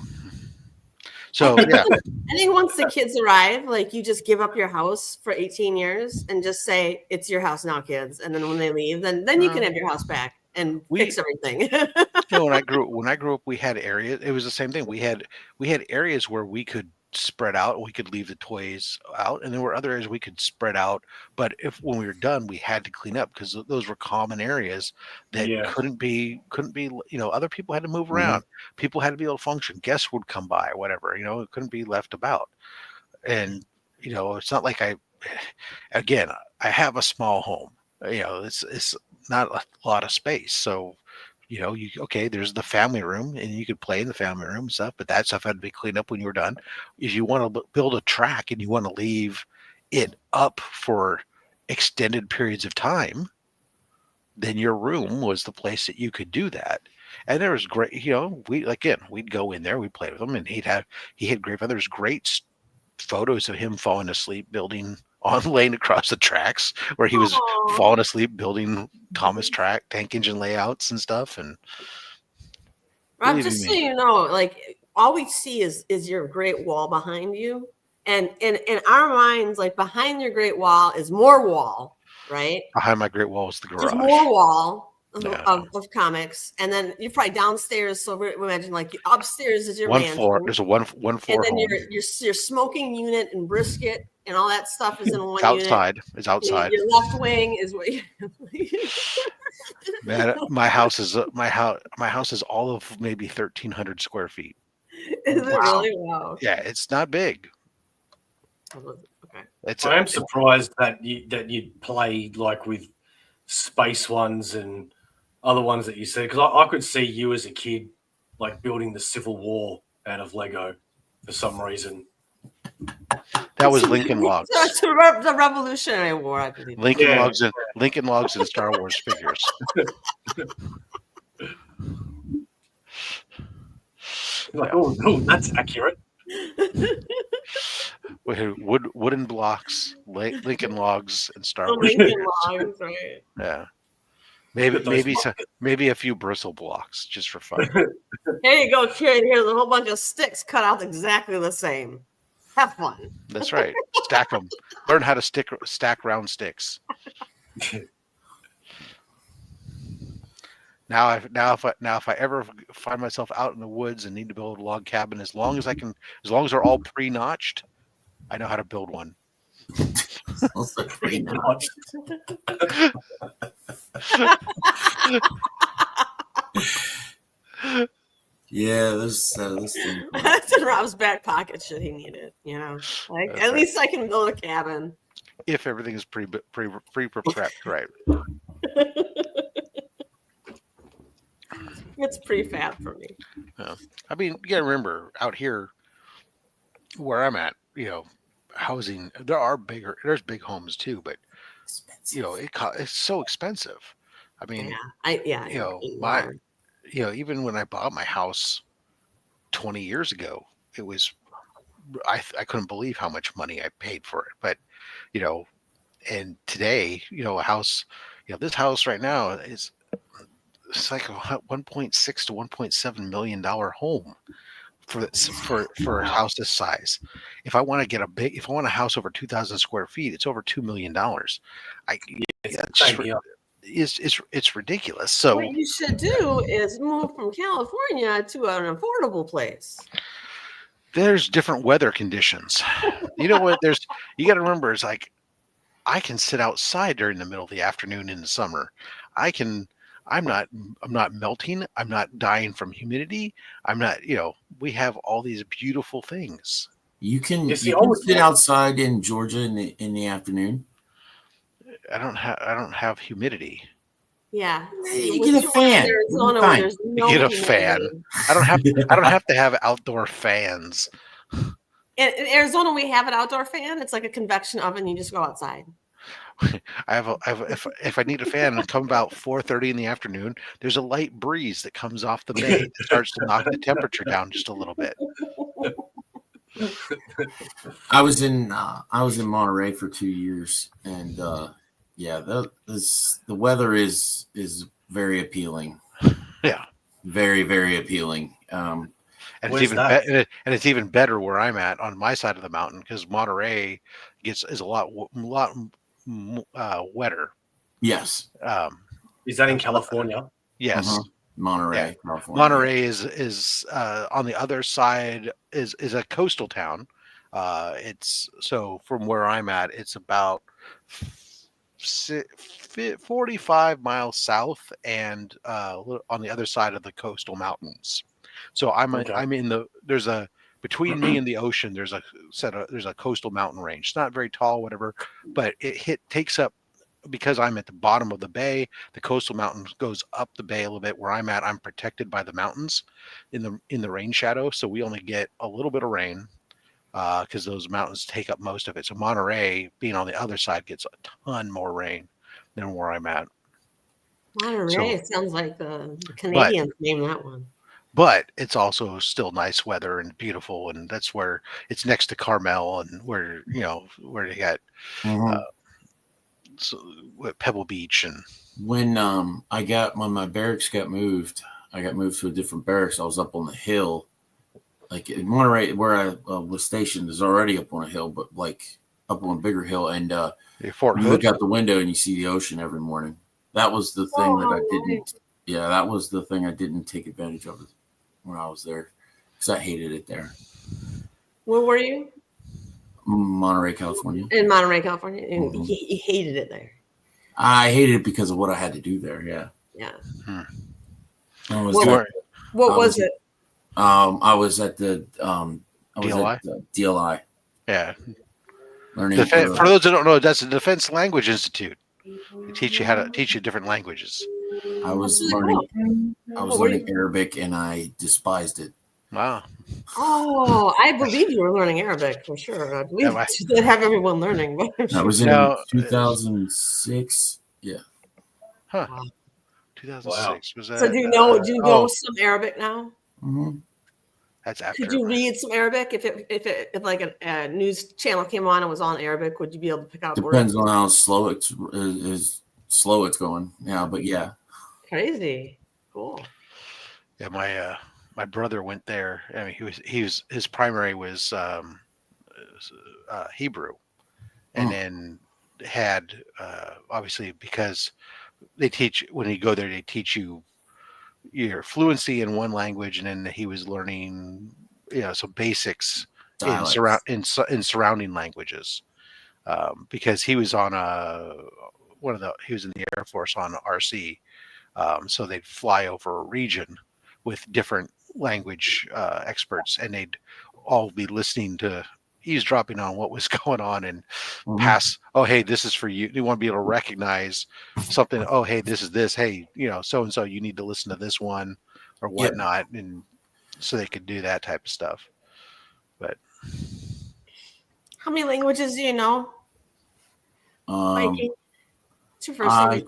So yeah. I think once the kids arrive, like, you just give up your house for 18 years and just say it's your house now, kids. And then when they leave, then you can have your house back and fix everything. When I grew up, we had areas. It was the same thing. We had areas where we could spread out. We could leave the toys out, and there were other areas we could spread out. But when we were done, we had to clean up because those were common areas that couldn't be. Other people had to move around. People had to be able to function. Guests would come by, whatever. It couldn't be left about. And it's not like I have a small home. It's not a lot of space, so. There's the family room, and you could play in the family room and stuff, but that stuff had to be cleaned up when you were done. If you want to build a track and you want to leave it up for extended periods of time, then your room was the place that you could do that. And there was great, we'd go in there, we'd play with him, and he had great, there's great photos of him falling asleep laying across the tracks where he was falling asleep building Thomas tank engine layouts and stuff. And Rob, just so you know, like, all we see is your great wall behind you, and in our minds, like, behind your great wall is more wall, right? Behind my great wall is the garage. There's more wall of comics, and then you're probably downstairs. So we imagine, like, upstairs is your floor. There's a one floor, and then your smoking unit and brisket and all that stuff is in one outside. unit. It's outside. Your left wing is what. Man, my house is all of maybe 1,300 square feet. Is it really? Wow. Yeah, it's not big. Okay. I am surprised that you'd play, like, with space ones and other ones that you said, because I could see you as a kid, like, building the Civil War out of Lego for some reason. That was Lincoln Logs. It's the Revolutionary War, I believe. Lincoln Logs and Star Wars figures. Like, oh, that's accurate. Wooden blocks, Lincoln Logs, and Star Wars. Lincoln Logs, right? Yeah, maybe a few bristle blocks just for fun. Here you go, kid. Here's a whole bunch of sticks cut out exactly the same. Have fun. That's right. Stack them. Learn how to stack round sticks. Now, if I ever find myself out in the woods and need to build a log cabin, as long as they're all pre-notched, I know how to build one. Pre-notched. Yeah, this thing. That's in Rob's back pocket should he need it. Like, at least I can build a cabin. If everything is pre-prepped, right? It's prefab for me. I mean, you gotta remember, out here where I'm at, housing, there's big homes too, but it's so expensive. I mean, even when I bought my house 20 years ago, it was, I couldn't believe how much money I paid for it. But, and today, a house, this house right now it's like a $1.6 to $1.7 million home for a house this size. If I want a house over 2,000 square feet, it's over $2 million. it's ridiculous. So what you should do is move from California to an affordable place. There's different weather conditions. You know what? You got to remember, it's like I can sit outside during the middle of the afternoon in the summer. I'm not melting. I'm not dying from humidity. I'm not, we have all these beautiful things. You can sit outside in Georgia in the afternoon. I don't have humidity. Yeah, you get a fan. Arizona, where there's no you get a humidity. fan. I don't have to have outdoor fans. In Arizona, we have an outdoor fan. It's like a convection oven. You just go outside. If I need a fan and come about 4:30 in the afternoon, there's a light breeze that comes off the bay that starts to knock the temperature down just a little bit. I was in Monterey for 2 years, and the weather is very appealing. Yeah, very, very appealing. And it's even better where I'm at on my side of the mountain, because Monterey is a lot wetter. Yes. Is that in California? Yes. Uh-huh. Monterey, yeah. California. Monterey is on the other side is a coastal town. It's so from where I'm at, it's about 45 miles south and on the other side of the coastal mountains. So between me and the ocean, there's a coastal mountain range. It's not very tall, whatever, but it takes up, because I'm at the bottom of the bay, the coastal mountain goes up the bay a little bit. Where I'm at, I'm protected by the mountains in the rain shadow. So we only get a little bit of rain because those mountains take up most of it. So Monterey, being on the other side, gets a ton more rain than where I'm at. Monterey sounds like the Canadians named that one. But it's also still nice weather and beautiful, and that's where it's next to Carmel, and where they got Pebble Beach. And when my barracks got moved, I got moved to a different barracks. I was up on the hill, like in Monterey, where I was stationed, is already up on a hill, but like up on a bigger hill, and you look out the window and you see the ocean every morning. That was the thing that I didn't. Yeah, that was the thing I didn't take advantage of when I was there, because I hated it there. Where were you? Monterey, California. In Monterey, California. And he hated it there. I hated it because of what I had to do there. Yeah. Yeah. What was it? I was at the DLI. DLI. Yeah. Learning for those that don't know, that's the Defense Language Institute. They teach you different languages. I was learning Arabic, and I despised it. Wow. Oh, I believe you were learning Arabic for sure. I believe you did have everyone learning. That was in 2006. Yeah. Huh. 2006. Wow. Was that? So do you know some Arabic now? Mm-hmm. That's after. Could you read some Arabic if like a news channel came on and was on Arabic? Would you be able to pick out words? Depends on how slow it's going. Yeah, but yeah. Crazy. Cool. Yeah, my brother went there. I mean, his primary was Hebrew, and then had obviously, because when you go there, they teach you your fluency in one language, and then he was learning some basics in surrounding languages, because he was on he was in the Air Force on RC, so they'd fly over a region with different language experts, and they'd all be listening to eavesdropping on what was going on, and pass, oh, hey, this is for you. They want to be able to recognize something. Oh, hey, this is this. Hey, so-and-so, you need to listen to this one or whatnot. Yep. And so they could do that type of stuff. But how many languages do you know? It's your first like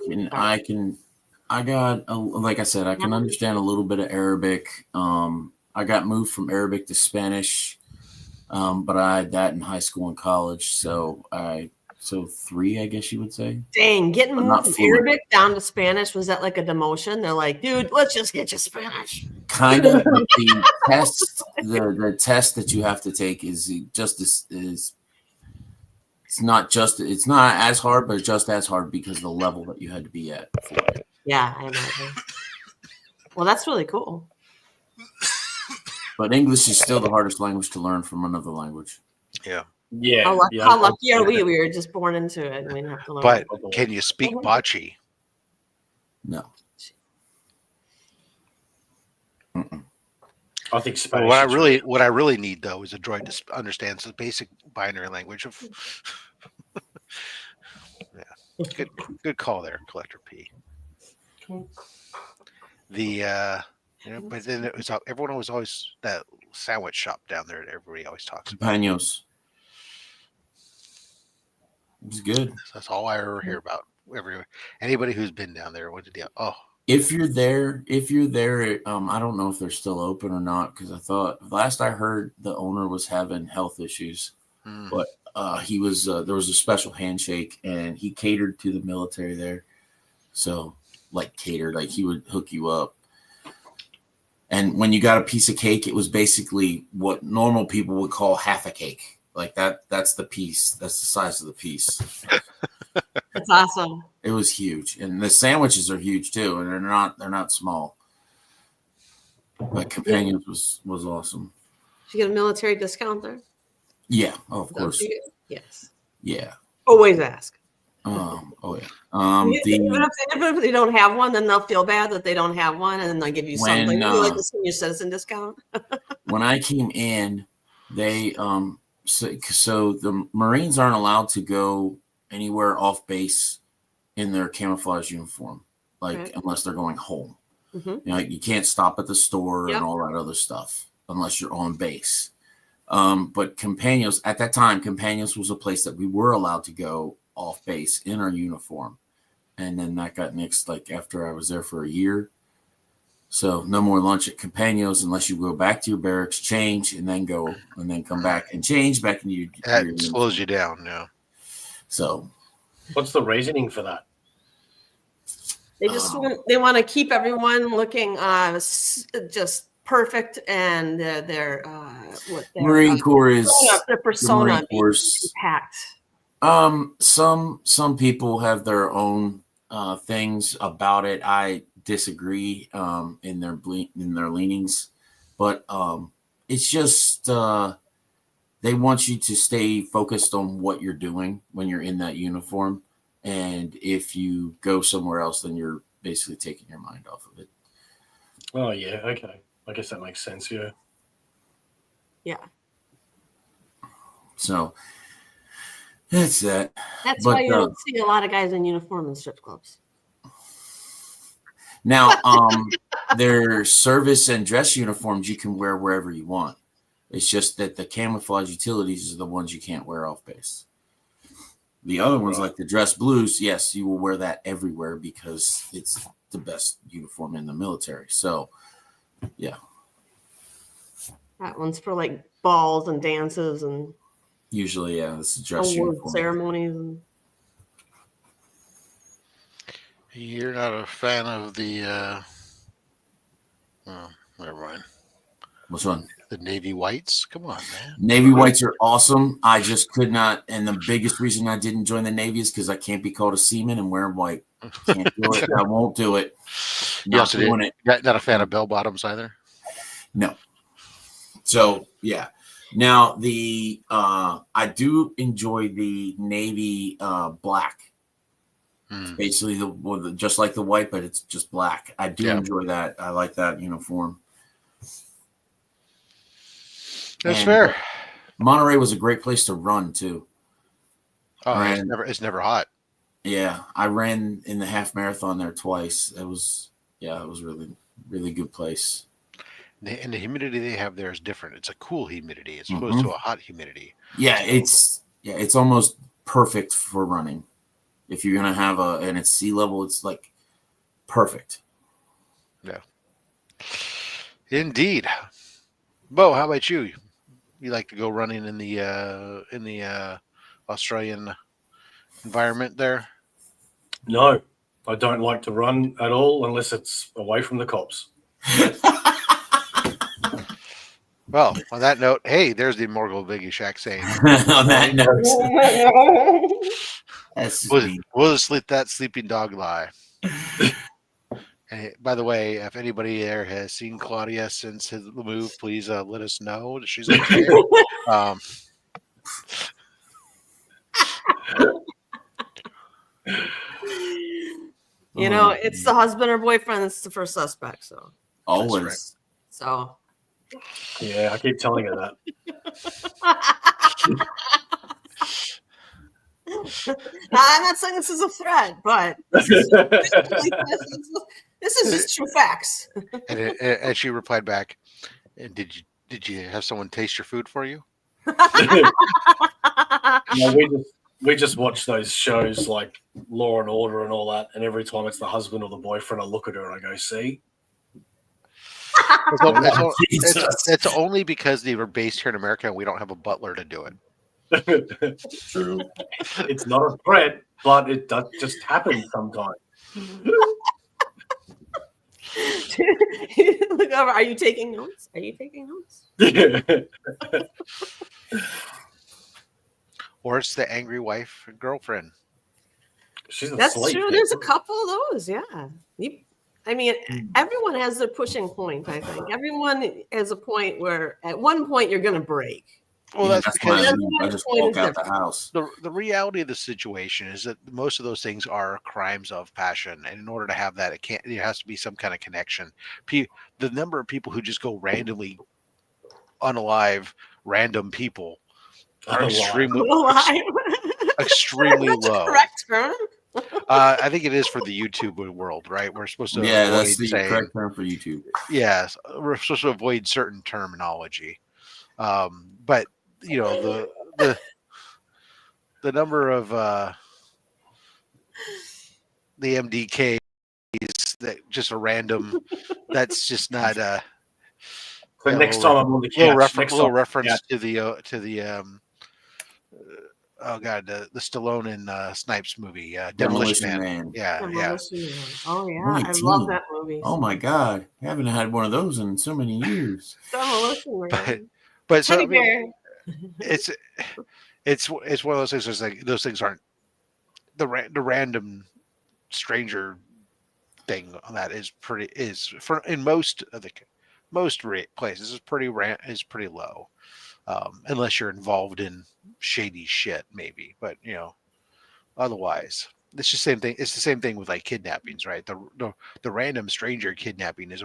I said, I can understand a little bit of Arabic. I got moved from Arabic to Spanish. But I had that in high school and college, so 3, I guess you would say. Dang, getting moved from Arabic down to Spanish, was that like a demotion? They're like, dude, let's just get you Spanish. Kind of. The test, the test that you have to take is just as it's not as hard, but it's just as hard because of the level that you had to be at for it. Yeah, I imagine. Well, that's really cool. But English is still the hardest language to learn from another language. Yeah. Yeah. How lucky are we? We were just born into it. And we didn't have to learn. But can you speak bocce? No. I think Spanish. What I really need though is a droid that understands the basic binary language of. Yeah, good call there, Collector P. But then it was everyone was always that sandwich shop down there that everybody always talks about. Paños. It was good. That's all I ever hear about. Anybody who's been down there, what did you? Oh, if you're there, I don't know if they're still open or not because I thought last I heard the owner was having health issues, but he was there was a special handshake and he catered to the military there, so catered he would hook you up. And when you got a piece of cake, it was basically what normal people would call half a cake. Like that's the piece. That's the size of the piece. That's awesome. It was huge. And the sandwiches are huge too. And they're not small. But Companions was awesome. Did you get a military discount there? Yeah. Oh, of course. Yes. Yeah. Always ask. Oh yeah. Even if they don't have one, then they'll feel bad that they don't have one, and then they'll give you something like a senior citizen discount. When I came in, they so the Marines aren't allowed to go anywhere off base in their camouflage uniform, unless they're going home. Mm-hmm. You can't stop at the store and all that other stuff unless you're on base. But Companions at that time, Companions was a place that we were allowed to go off base in our uniform, and then that got nixed after I was there for a year. So no more lunch at Companions unless you go back to your barracks, change, and then come back and change back in your. That slows you down, yeah. So, what's the reasoning for that? They just want to keep everyone looking just perfect, and their Marine Corps is their persona packed. Some people have their own things about it. I disagree in their leanings, but it's just they want you to stay focused on what you're doing when you're in that uniform, and if you go somewhere else, then you're basically taking your mind off of it. Oh yeah, okay. I guess that makes sense. Yeah. So. That's that. That's why you don't see a lot of guys in uniform in strip clubs. Now, their service and dress uniforms you can wear wherever you want. It's just that the camouflage utilities are the ones you can't wear off base. The other ones, like the dress blues, yes, you will wear that everywhere because it's the best uniform in the military. So, yeah. That one's for balls and dances and. Usually, yeah, this is dress uniform. Ceremonies. And... You're not a fan of the. Never mind. Which one? The Navy whites. Come on, man. Navy whites are awesome. I just could not, and the biggest reason I didn't join the Navy is because I can't be called a seaman and wear white. Can't do it. I won't do it. Not doing it. Not a fan of bell bottoms either. No. So yeah. Now I do enjoy the Navy black. It's basically just like the white, but it's just black. I do enjoy that. I like that uniform. That's fair. Monterey was a great place to run too. Oh, it's never hot. Yeah, I ran in the half marathon there twice. It was really, really good place. And the humidity they have there is different. It's a cool humidity as opposed to a hot humidity. Yeah, it's almost perfect for running. If you're gonna have and it's sea level, it's perfect. Yeah, indeed. Bo, how about you? You like to go running in the Australian environment there? No, I don't like to run at all unless it's away from the cops. Well, on that note, hey, there's the immortal Biggie Shack saying, On that note, that's just me. we'll just let that sleeping dog lie. And by the way, if anybody there has seen Claudia since the move, please let us know that she's okay. You know, it's the husband or boyfriend that's the first suspect. So always. Right. So Yeah, I keep telling her that. I'm not saying this is a threat, but this is just true facts. And she replied back, "And did you have someone taste your food for you?" No, we just watch those shows like Law and Order and all that, and every time it's the husband or the boyfriend, I look at her and I go, "See." It's only because they were based here in America and we don't have a butler to do it. True. It's not a threat, but it does just happen sometimes. Look over. Are you taking notes? Are you taking notes? Or it's the angry wife and girlfriend. She's That's asleep. true. There's a couple of those. Yeah. I mean, everyone has their pushing point. I think everyone has a point where at one point you're going to break. Well, that's because I just walk out the house. The reality of the situation is that most of those things are crimes of passion, and in order to have that, it has to be some kind of connection. The number of people who just go randomly unalive random people are extremely low. Correct term. I think it is for the YouTube world, right? We're supposed to that's the correct term for YouTube. Yes, we're supposed to avoid certain terminology, but you know the number of the MDKs that just a random. That's just not a. So next time I'm on the couch, little reference to the oh god, the Stallone and Snipes movie, Demolition Man. Yeah. Oh yeah, I love that movie. Oh my god, I haven't had one of those in so many years. Demolition Man. But so I mean, it's one of those things. It's like those things aren't the random stranger thing on that is for in most of the places is pretty low. Unless you're involved in shady shit, maybe. But you know, otherwise, it's the same thing. It's the same thing with like kidnappings, right? The random stranger kidnapping is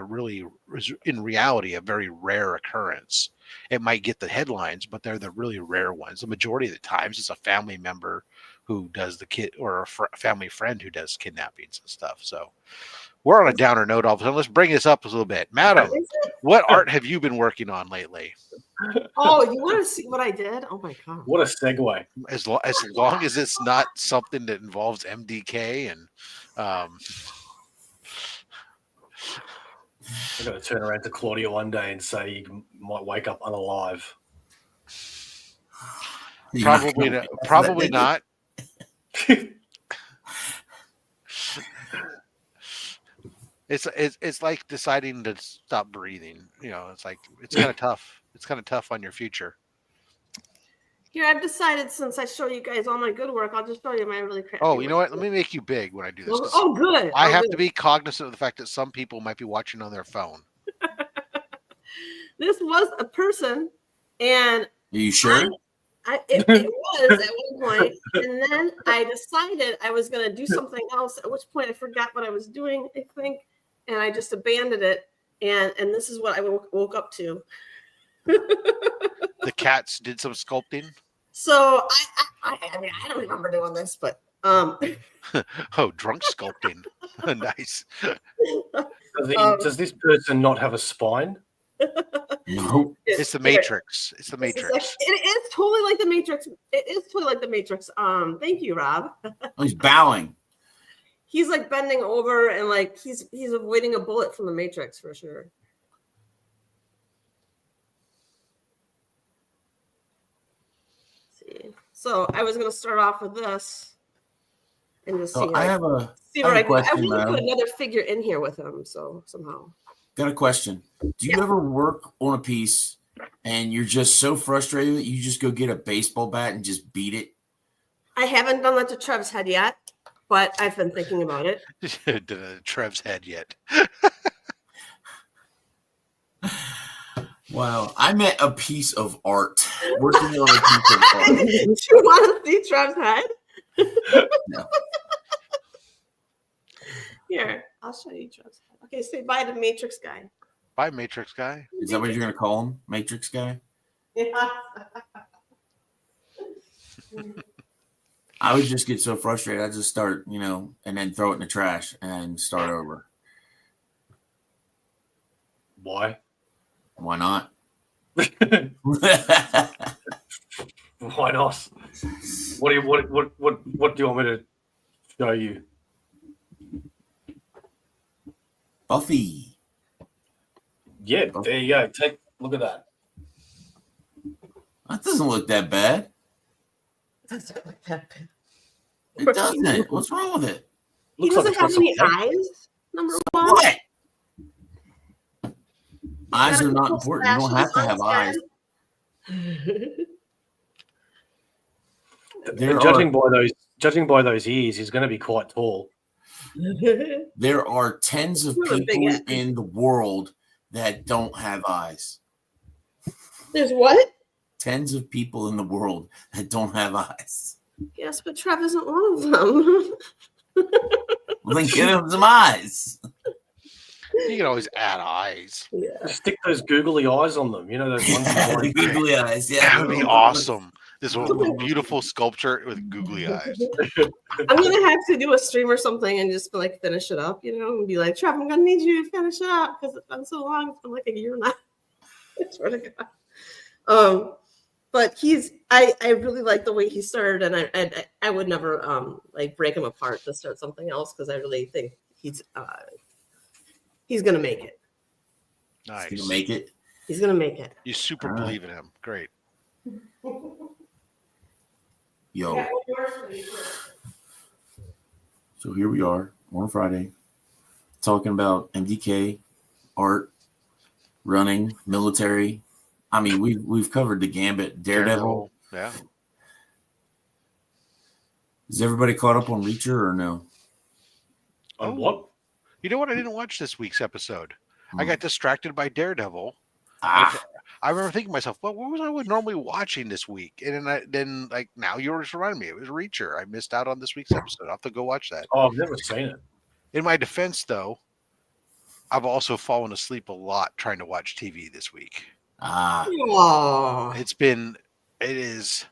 in reality a very rare occurrence. It might get the headlines, but they're the really rare ones. The majority of the times, it's a family member who does or a family friend who does kidnappings and stuff. So. We're on a downer note all of a sudden. Let's bring this up a little bit. Madam, what art have you been working on lately? Oh, you want to see what I did? Oh my god. What a segue. As long as it's not something that involves MDK and I'm going to turn around to Claudia one day and say you might wake up unalive. Probably not. It's like deciding to stop breathing. You know, it's like it's kind of tough. It's kind of tough on your future. Here, I've decided since I show you guys all my good work, I'll just show you my really crappy. Oh, you know what? Let me make you big when I do this. Oh, good. I have to be cognizant of the fact that some people might be watching on their phone. This was a person, and are you sure? It was at one point, and then I decided I was going to do something else. At which point, I forgot what I was doing, I think, and I just abandoned it. And this is what I woke up to. The cats did some sculpting. So I mean, I don't remember doing this, but oh, drunk sculpting, nice. Does this person not have a spine? No, it's the Matrix. It's the Matrix. It is totally like the Matrix. It is totally like the Matrix. Thank you, Rob. Oh, he's bowing. He's like bending over and like he's avoiding a bullet from the Matrix for sure. Let's see. So I was gonna start off with this and just see. I have a I question. want to put another figure in here with him. So somehow. Got a question. Do you ever work on a piece and you're just so frustrated that you just go get a baseball bat and just beat it? I haven't done that to Trev's head yet, but I've been thinking about it. Trev's head yet. Wow, I met a piece of art. Working on a piece of art. Do you want to see Trev's head? No. Here, I'll show you Trev's head. Okay, say bye to Matrix Guy. Bye, Matrix Guy. Is that what you're going to call him? Matrix Guy? Yeah. I would just get so frustrated. I'd just start, and then throw it in the trash and start over. Why? Why not? Why not? What do you want me to show you? Buffy. Yeah, there you go. Look at that. That doesn't look that bad. Doesn't look that bad. It doesn't. What's wrong with it? He doesn't have any eyes, number one. What? Eyes are not important. You don't have to have eyes. Judging by those ears, he's going to be quite tall. There are tens of people in the world that don't have eyes. There's what? Tens of people in the world that don't have eyes. Yes, but Trev isn't one of them. Well, then get him some eyes. You can always add eyes. Yeah. Stick those googly eyes on them. You know those ones. The googly eyes. Yeah, That would be awesome. This beautiful sculpture with googly eyes. I'm gonna have to do a stream or something and just finish it up, and be like, Trev, I'm gonna need you to finish it up because it's been so long. It's been like a year now. I swear to God. But I really like the way he started, and I would never break him apart to start something else because I really think he's gonna make it. Nice. He's gonna make it. He's gonna make it. You super believe in him. Great. Yo. So here we are on Friday, talking about MDK, art, running, military. I mean, we've covered the gambit. Daredevil. Yeah. Is everybody caught up on Reacher or no? On what? You know what? I didn't watch this week's episode. I got distracted by Daredevil. I remember thinking to myself, well, what was I normally watching this week? And then now you're just reminding me. It was Reacher. I missed out on this week's episode. I'll have to go watch that. Oh, I've never seen it. In my defense, though, I've also fallen asleep a lot trying to watch TV this week. It is.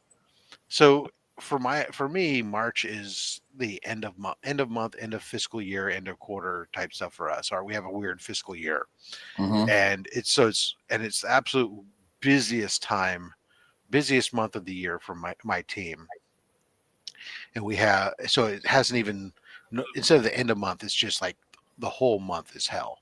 So for me, March is the end of month, end of fiscal year, end of quarter type stuff for us. Or we have a weird fiscal year, and it's the absolute busiest month of the year for my team. And it hasn't even, instead of the end of month, it's just like the whole month is hell.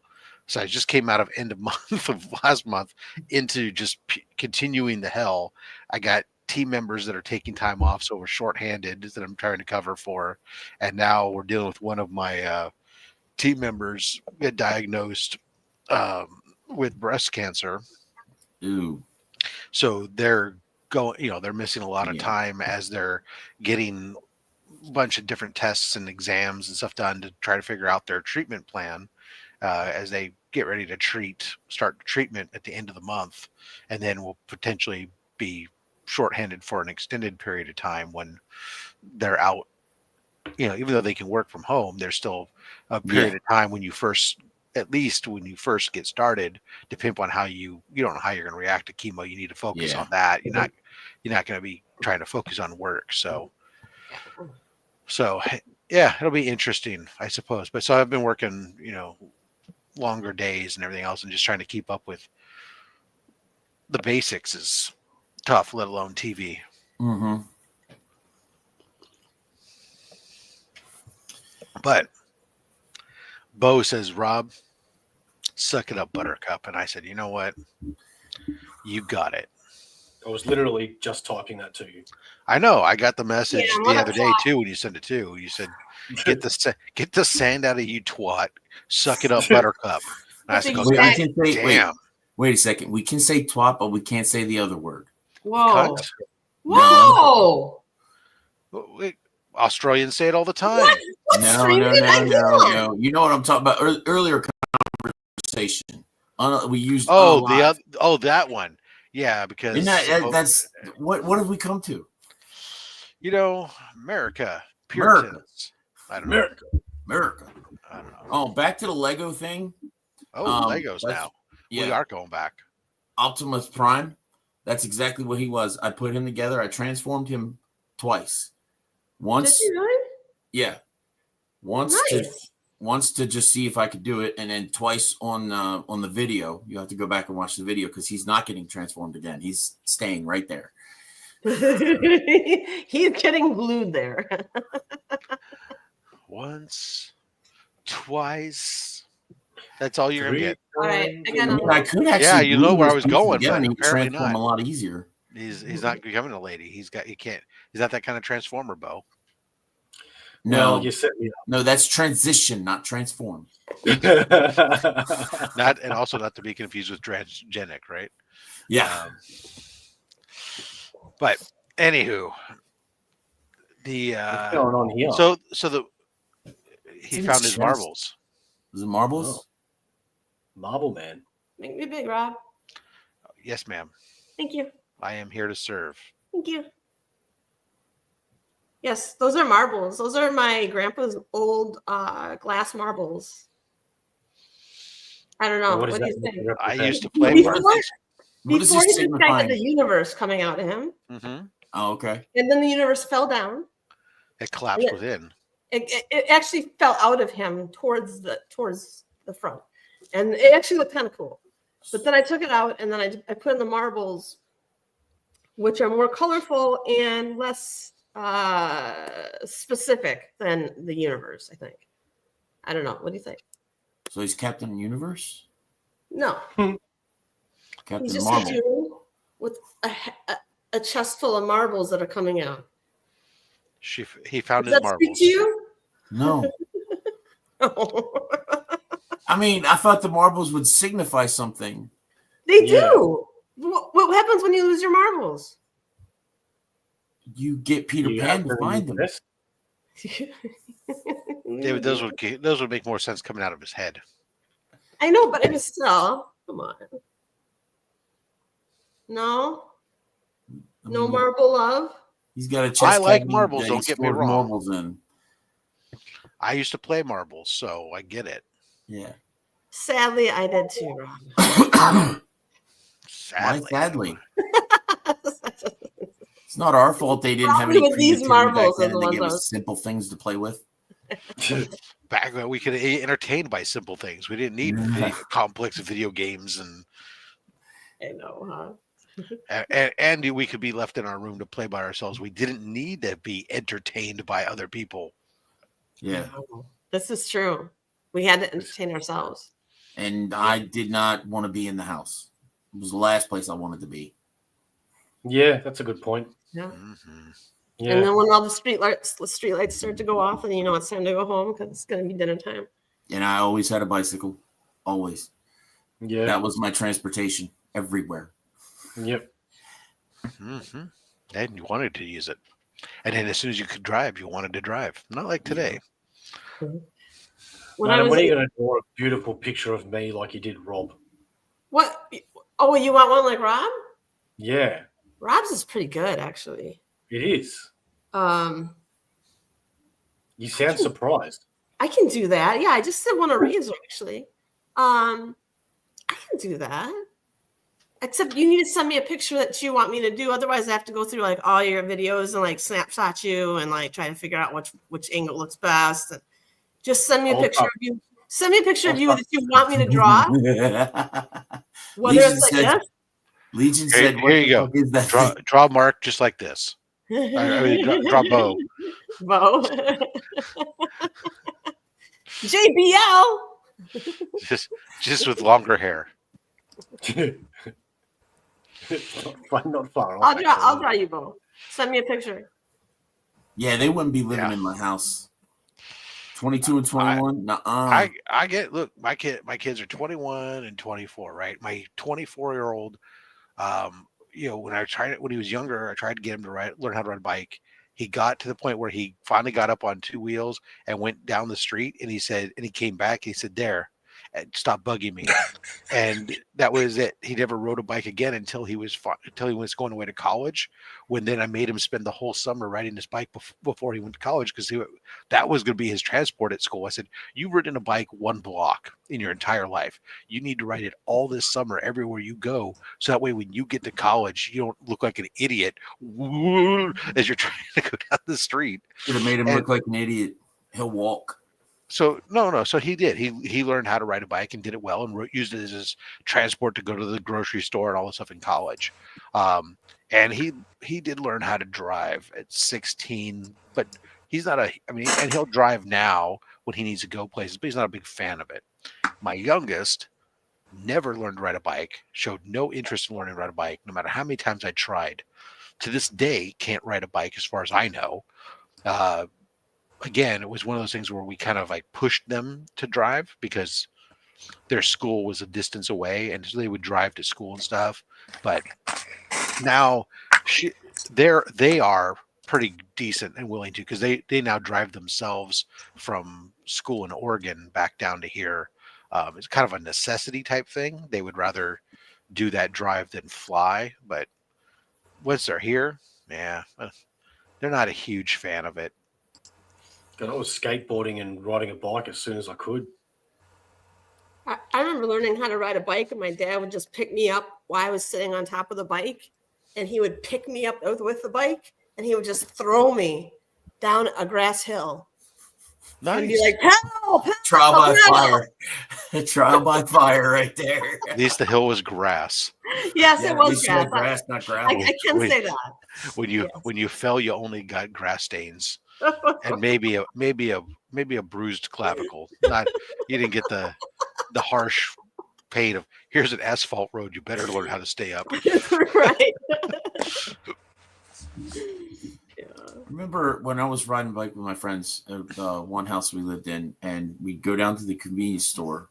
So I just came out of end of month of last month into just continuing the hell. I got team members that are taking time off, so we're shorthanded that I'm trying to cover for. And now we're dealing with one of my team members get diagnosed with breast cancer. Ooh. So they're going, they're missing a lot of time as they're getting a bunch of different tests and exams and stuff done to try to figure out their treatment plan as they get ready to start treatment at the end of the month. And then we'll potentially be shorthanded for an extended period of time when they're out. Even though they can work from home, there's still a period of time when you first get started, depending on how you don't know how you're going to react to chemo. You need to focus on that. You're not going to be trying to focus on work. So yeah, it'll be interesting, I suppose. But so I've been working, longer days and everything else, and just trying to keep up with the basics is tough, let alone TV. But Bo says, Rob, suck it up, Buttercup. And I said, you know what? You got it. I was literally just typing that to you. I know. I got the message the other day too when you sent it too. You said, "Get the sand out of you, twat. Suck it up, Buttercup." And I said, "Damn." Wait a second. We can say twat, but we can't say the other word. Whoa. Cunt. Whoa. Australians say it all the time. What No. stream did I get on? You know what I'm talking about? Earlier conversation. We used that one. Yeah, because that's what have we come to? America, Puritans. I don't know. America. I don't know. Oh, back to the Lego thing. Legos now. Yeah. We are going back. Optimus Prime. That's exactly what he was. I put him together. I transformed him twice. Once. Did you really? Yeah. Once to just see if I could do it, and then twice on the video. You have to go back and watch the video because he's not getting transformed again. He's staying right there. He's getting glued there. Once, twice. That's all you're gonna get. All right, I could actually. Yeah, you know where I was going, but but apparently transform not. a lot easier. He's not becoming a lady. He can't. He's not that kind of transformer, Bo. No, you said no. That's transition, not transform. Not and also not to be confused with transgenic, right? Yeah. But anywho, what's going on here? He found his marbles. Was it marbles? Oh. Marble Man. Make me big, Rob. Yes, ma'am. Thank you. I am here to serve. Thank you. Yes, those are marbles. Those are my grandpa's old glass marbles. I don't know. What do you think? I used to play marbles. Before he discovered the universe coming out of him. Mm-hmm. Oh, okay. And then the universe fell down. It collapsed within. It actually fell out of him towards the front. And it actually looked kind of cool. But then I took it out and then I put in the marbles, which are more colorful and less specific than the universe, I think. I don't know. What do you think? So he's Captain Universe? No. Captain He's just Marvel. a dude with a chest full of marbles that are coming out. He found Does his that marbles. speak to you? No. I mean, I thought the marbles would signify something. They do. What happens when you lose your marbles? You get Peter Pan to find them. David, those would make more sense coming out of his head. I know, but it was still. Come on. No. No marble love. He's got a chest. I like marbles. Don't get me wrong. Marbles in. I used to play marbles, so I get it. Yeah. Sadly, I did too, Rob. Why sadly? It's not our fault they didn't have any with these marbles back then are the and they ones gave us simple things to play with. Back when we could be entertained by simple things. We didn't need complex video games and I know, and we could be left in our room to play by ourselves. We didn't need to be entertained by other people. Yeah. This is true. We had to entertain ourselves. And I did not want to be in the house. It was the last place I wanted to be. Yeah, that's a good point. Yeah. Mm-hmm. Yeah. And then when all the street lights start to go off, and you know it's time to go home because it's going to be dinner time. And I always had a bicycle. Always. Yeah. That was my transportation everywhere. Yep. Mm-hmm. And you wanted to use it. And then as soon as you could drive, you wanted to drive. Not like today. When are you going to draw a beautiful picture of me like you did Rob? What? Oh, you want one like Rob? Yeah. Rob's is pretty good, actually. It is. You sound surprised. I can do that. Yeah, I just did one a razor, actually. I can do that. Except you need to send me a picture that you want me to do. Otherwise, I have to go through like all your videos and like snapshot you and like try to figure out which angle looks best. And just send me a picture of you. Send me a picture of you that you want me to draw. Whether Legion it's like said, this. Legion said, here you go. Is that Draw Mark just like this. I mean, draw Bo. Bo. JBL. Just with longer hair. Not far off. I'll draw you, Bo. Send me a picture. Yeah, they wouldn't be living in my house. 22 and 21. I get, look, my kids are 21 and 24, right? My 24-year-old, when he was younger, I tried to get him to learn how to ride a bike. He got to the point where he finally got up on two wheels and went down the street, and he came back, he said, "Dare, stop bugging me." And that was it. He never rode a bike again until he was going away to college. When then I made him spend the whole summer riding his bike before he went to college, because that was going to be his transport at school. I said, "You've ridden a bike one block in your entire life. You need to ride it all this summer everywhere you go, so that way when you get to college, you don't look like an idiot as you're trying to go down the street." Should have made him look like an idiot. He'll walk. So no. So he did. He learned how to ride a bike and did it well, and used it as his transport to go to the grocery store and all this stuff in college. And he did learn how to drive at 16, but he's not and he'll drive now when he needs to go places, but he's not a big fan of it. My youngest never learned to ride a bike, showed no interest in learning to ride a bike, no matter how many times I tried. To this day, can't ride a bike as far as I know. Again, it was one of those things where we kind of like pushed them to drive because their school was a distance away, and so they would drive to school and stuff. But now they are pretty decent and willing to, because they now drive themselves from school in Oregon back down to here. It's kind of a necessity type thing. They would rather do that drive than fly. But once they're here, they're not a huge fan of it. I was skateboarding and riding a bike as soon as I could. I remember learning how to ride a bike, and my dad would just pick me up while I was sitting on top of the bike, and he would pick me up with the bike, and he would just throw me down a grass hill. Nice. And be like, "Help! Trial by fire. Trial by fire right there. At least the hill was grass. Yes, it was grass. Grass, not gravel. I can say that. When you fell, you only got grass stains. And maybe a bruised clavicle. You didn't get the harsh pain of, here's an asphalt road, you better learn how to stay up. Right. Remember when I was riding a bike with my friends at one house we lived in, and we'd go down to the convenience store,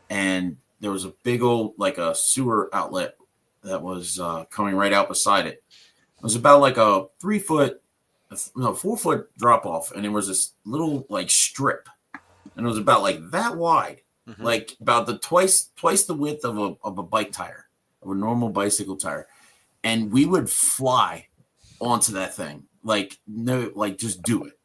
and there was a big old, like a sewer outlet that was coming right out beside it. It was about like a 4-foot drop off, and there was this little like strip, and it was about like that wide, like about the twice the width of a bike tire, of a normal bicycle tire, and we would fly onto that thing, just do it.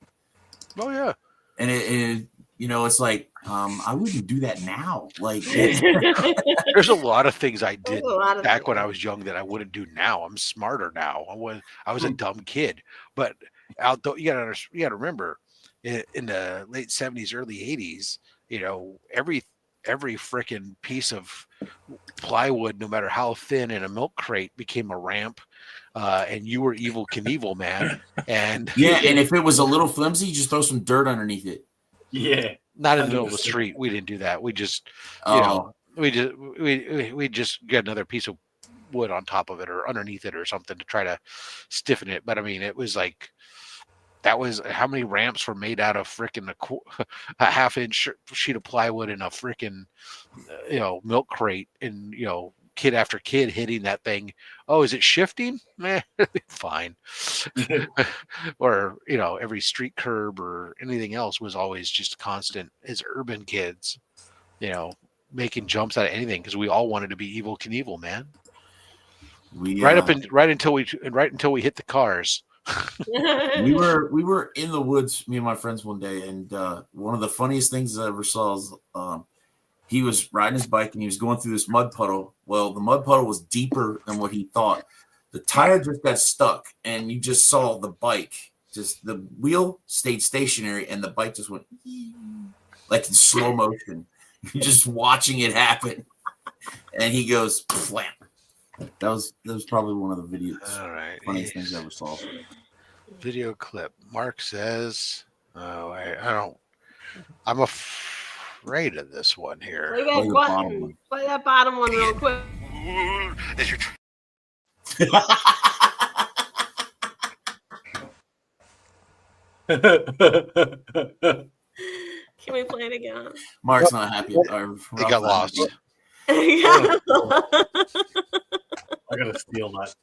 Oh yeah. And it it's like I wouldn't do that now. Like there's a lot of things I did back when I was young that I wouldn't do now. I'm smarter now. I was a dumb kid, but you gotta remember, in the late 70s, early 80s, every freaking piece of plywood, no matter how thin, in a milk crate became a ramp, and you were Evel Knievel, man. And and if it was a little flimsy, you just throw some dirt underneath it. Yeah, not in the middle of the street. We didn't do that. We just, we just get another piece of wood on top of it or underneath it or something to try to stiffen it. But I mean, it was like, that was how many ramps were made out of freaking a half-inch sheet of plywood in a freaking, milk crate, and, kid after kid hitting that thing. Oh, is it shifting? Fine. Or, every street curb or anything else was always just constant as urban kids, making jumps out of anything, because we all wanted to be Evel Knievel, man. Right until we hit the cars. we were in the woods, me and my friends, one day, and one of the funniest things I ever saw is he was riding his bike and he was going through this mud puddle. Well, the mud puddle was deeper than what he thought. The tire just got stuck, and you just saw the bike, just the wheel stayed stationary, and the bike just went like in slow motion. You're just watching it happen, and he goes flam. That was probably one of the videos. All right, funniest things I ever saw. Video clip. Mark says, "Oh, I don't. I'm afraid of this one here." Play that bottom one real quick. Is your Can we play it again? Mark's not happy. They got lost. I gotta steal that.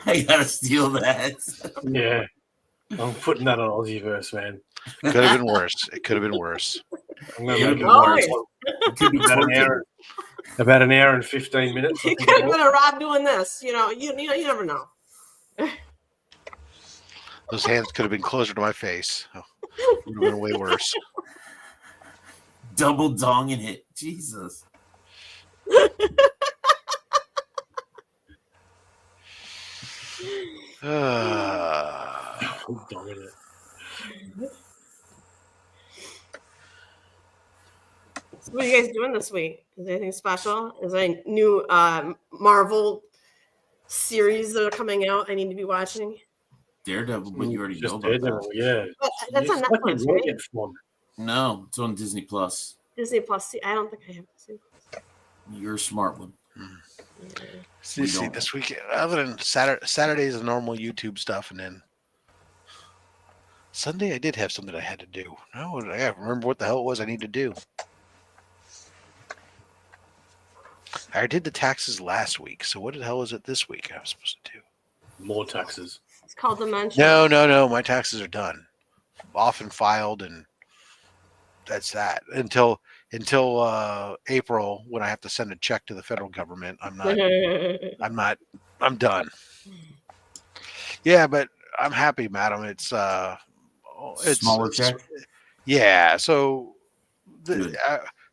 I gotta steal that. Yeah. I'm putting that on Aussieverse, man. Could have been worse. It could have been worse. I'm gonna make it Oh, worse. It could be About an hour and 15 minutes. I He think could have been a Rob doing this. You never know. Those hands could have been closer to my face. Oh, would have been way worse. double donging it. Jesus. So what are you guys doing this week? Is there anything special? Is there any new Marvel series that are coming out I need to be watching? Daredevil, but you already know about Daredevil, that. yeah. But that's on Netflix, right? No, it's on Disney Plus. Disney Plus. I don't think I have Disney Plus. You're a smart one. See, this weekend, other than Saturday's the normal YouTube stuff, and then Sunday I did have something I had to do. No, I can't remember what the hell it was I need to do. I did the taxes last week, so what the hell is it this week I was supposed to do? More taxes. It's called Dimension. No. My taxes are done, off and filed, and that's that until April when I have to send a check to the federal government. I'm done. Yeah, but I'm happy, madam. It's Smaller check. Yeah. So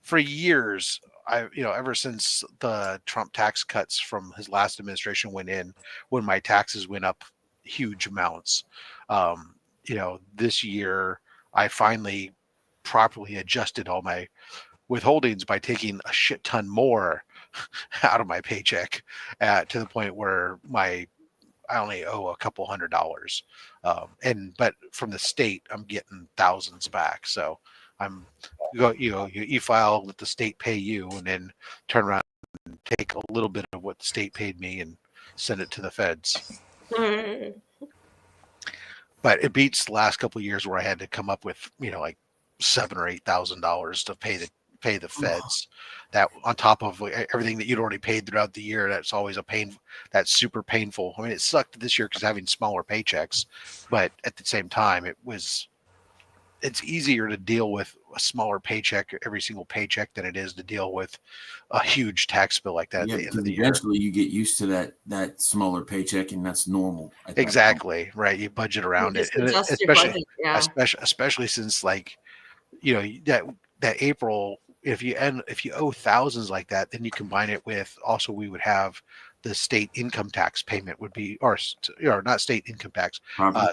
for years, ever since the Trump tax cuts from his last administration went in, when my taxes went up huge amounts, this year I finally properly adjusted all my withholdings by taking a shit ton more out of my paycheck to the point where I only owe a couple $100. But from the state, I'm getting thousands back. So you e-file, let the state pay you, and then turn around and take a little bit of what the state paid me and send it to the feds. But it beats the last couple of years where I had to come up with, like $7,000 or $8,000 to pay the feds. That on top of everything that you'd already paid throughout the year. That's always that's super painful. I mean, it sucked this year because having smaller paychecks, but at the same time, it's easier to deal with a smaller paycheck, every single paycheck, than it is to deal with a huge tax bill like that at the end of the year. Eventually you get used to that smaller paycheck, and that's normal. Exactly. Right. You budget around it. And especially since that April, if you owe thousands like that, then you combine it with also we would have the state income tax payment would be, or not state income tax,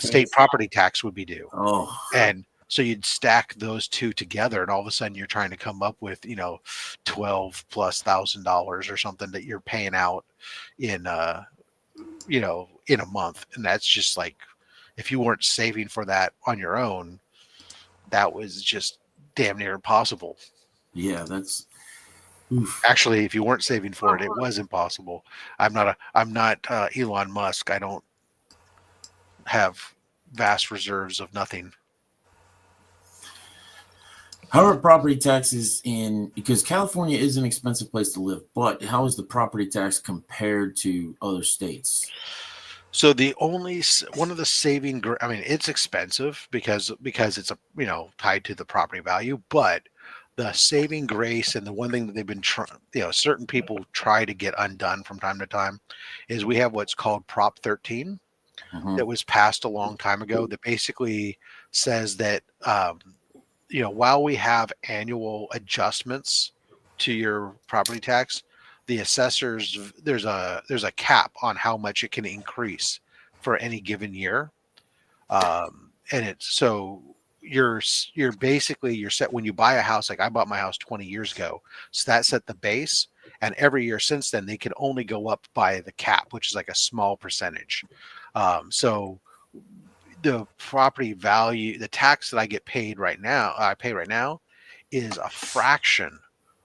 state property tax would be due. Oh, and so you'd stack those two together, and all of a sudden you're trying to come up with $12,000+ or something that you're paying out in a month, and that's just like, if you weren't saving for that on your own, that was just damn near impossible. Yeah, that's actually, if you weren't saving for it, it was impossible. I'm not Elon Musk. I don't have vast reserves of nothing. How are property taxes because California is an expensive place to live, but how is the property tax compared to other states? So one of the saving, I mean, it's expensive because it's tied to the property value, but the saving grace and the one thing that they've been certain people try to get undone from time to time is we have what's called Prop 13 that was passed a long time ago that basically says that, while we have annual adjustments to your property tax, the assessors, there's a cap on how much it can increase for any given year. And it's so you're set when you buy a house. Like I bought my house 20 years ago. So that set the base. And every year since then, they can only go up by the cap, which is like a small percentage. So the property value, the tax that I pay right now is a fraction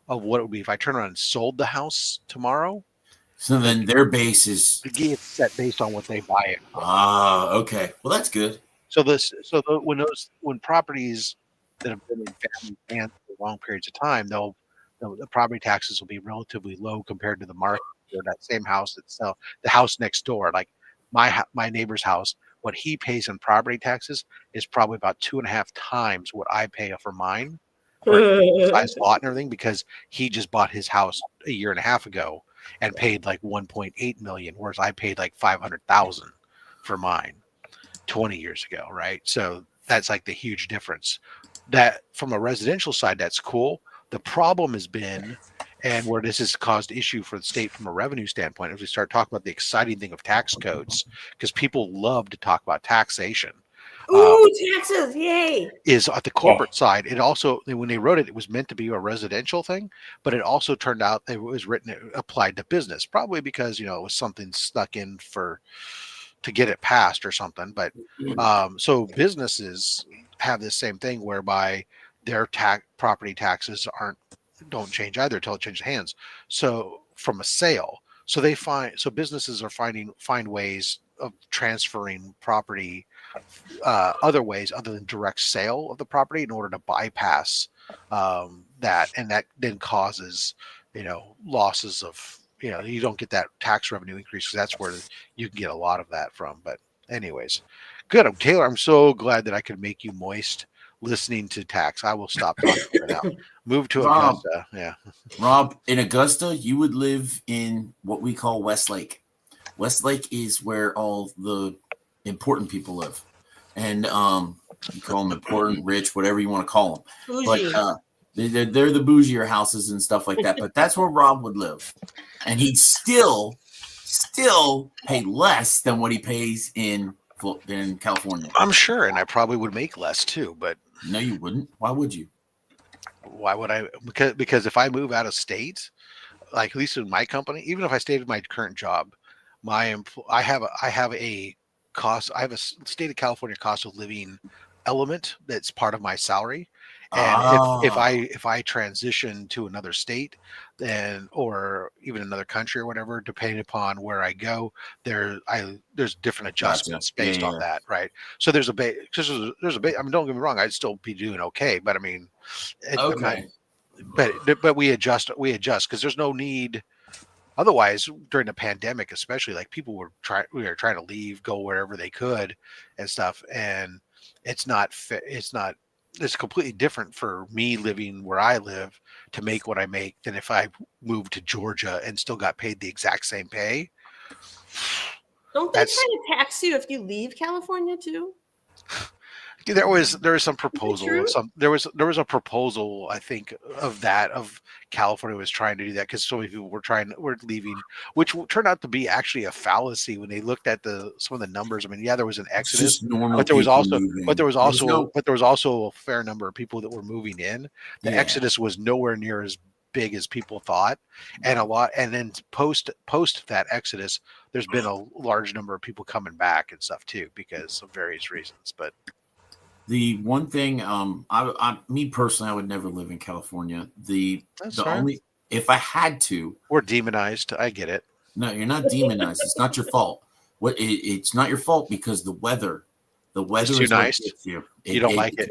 of what it would be if I turn around and sold the house tomorrow. So then their base is set based on what they buy it for. Ah, okay. Well, that's good. So when properties that have been in family hands for long periods of time, the property taxes will be relatively low compared to the market or that same house itself. The house next door, like my neighbor's house, what he pays in property taxes is probably about 2.5 times what I pay for mine, for a size lot and everything, because he just bought his house a year and a half ago and paid like 1.8 million, whereas I paid like 500,000 for mine 20 years ago, right? So that's like the huge difference. That from a residential side, that's cool. The problem has been, and where this has caused issue for the state from a revenue standpoint, if we start talking about the exciting thing of tax codes, because people love to talk about taxation. Ooh, taxes, yay! Is at the corporate side. It also, when they wrote it, it was meant to be a residential thing, but it also turned out it was written, it applied to business, probably because, it was something stuck in to get it passed or something. But so businesses have this same thing whereby their property taxes don't change either until it changes hands. So from a sale, so businesses are find ways of transferring property other ways other than direct sale of the property in order to bypass that, and that then causes losses of you don't get that tax revenue increase, because that's where you can get a lot of that from. But anyways, good. Taylor, I'm so glad that I could make you moist listening to tax. I will stop talking right now. Move to Augusta. Yeah, Rob, in Augusta, you would live in what we call Westlake. Westlake is where all the important people live, and you call them important, rich, whatever you want to call them. Bougie. But they're the bougier houses and stuff like that. But that's where Rob would live, and he'd still pay less than what he pays in California. I'm sure, and I probably would make less too. But no, you wouldn't. Why would you? Why would I? Because if I move out of state, like at least in my company, even if I stayed in my current job, I have a state of California cost of living element that's part of my salary. And if I transition to another state, then or even another country or whatever, depending upon where I go, there's different adjustments based on that, right? So there's a bit. I mean, don't get me wrong, I'd still be doing okay, but I mean, but we adjust because there's no need. Otherwise, during the pandemic, especially, like people were trying to leave, go wherever they could and stuff. And it's completely different for me living where I live to make what I make than if I moved to Georgia and still got paid the exact same pay. Don't they try to tax you if you leave California too? There was some proposal. There was a proposal, I think, of California was trying to do that because so many people were leaving, which turned out to be actually a fallacy when they looked at some of the numbers. I mean, yeah, there was an exodus, but there was also a fair number of people that were moving in. The exodus was nowhere near as big as people thought, and then post that exodus, there's been a large number of people coming back and stuff too because of various reasons, but. The one thing, me personally, I would never live in California. Only if I had to. We're demonized. I get it. No, you're not demonized. It's not your fault. It's not your fault because the weather is too nice. You don't like it.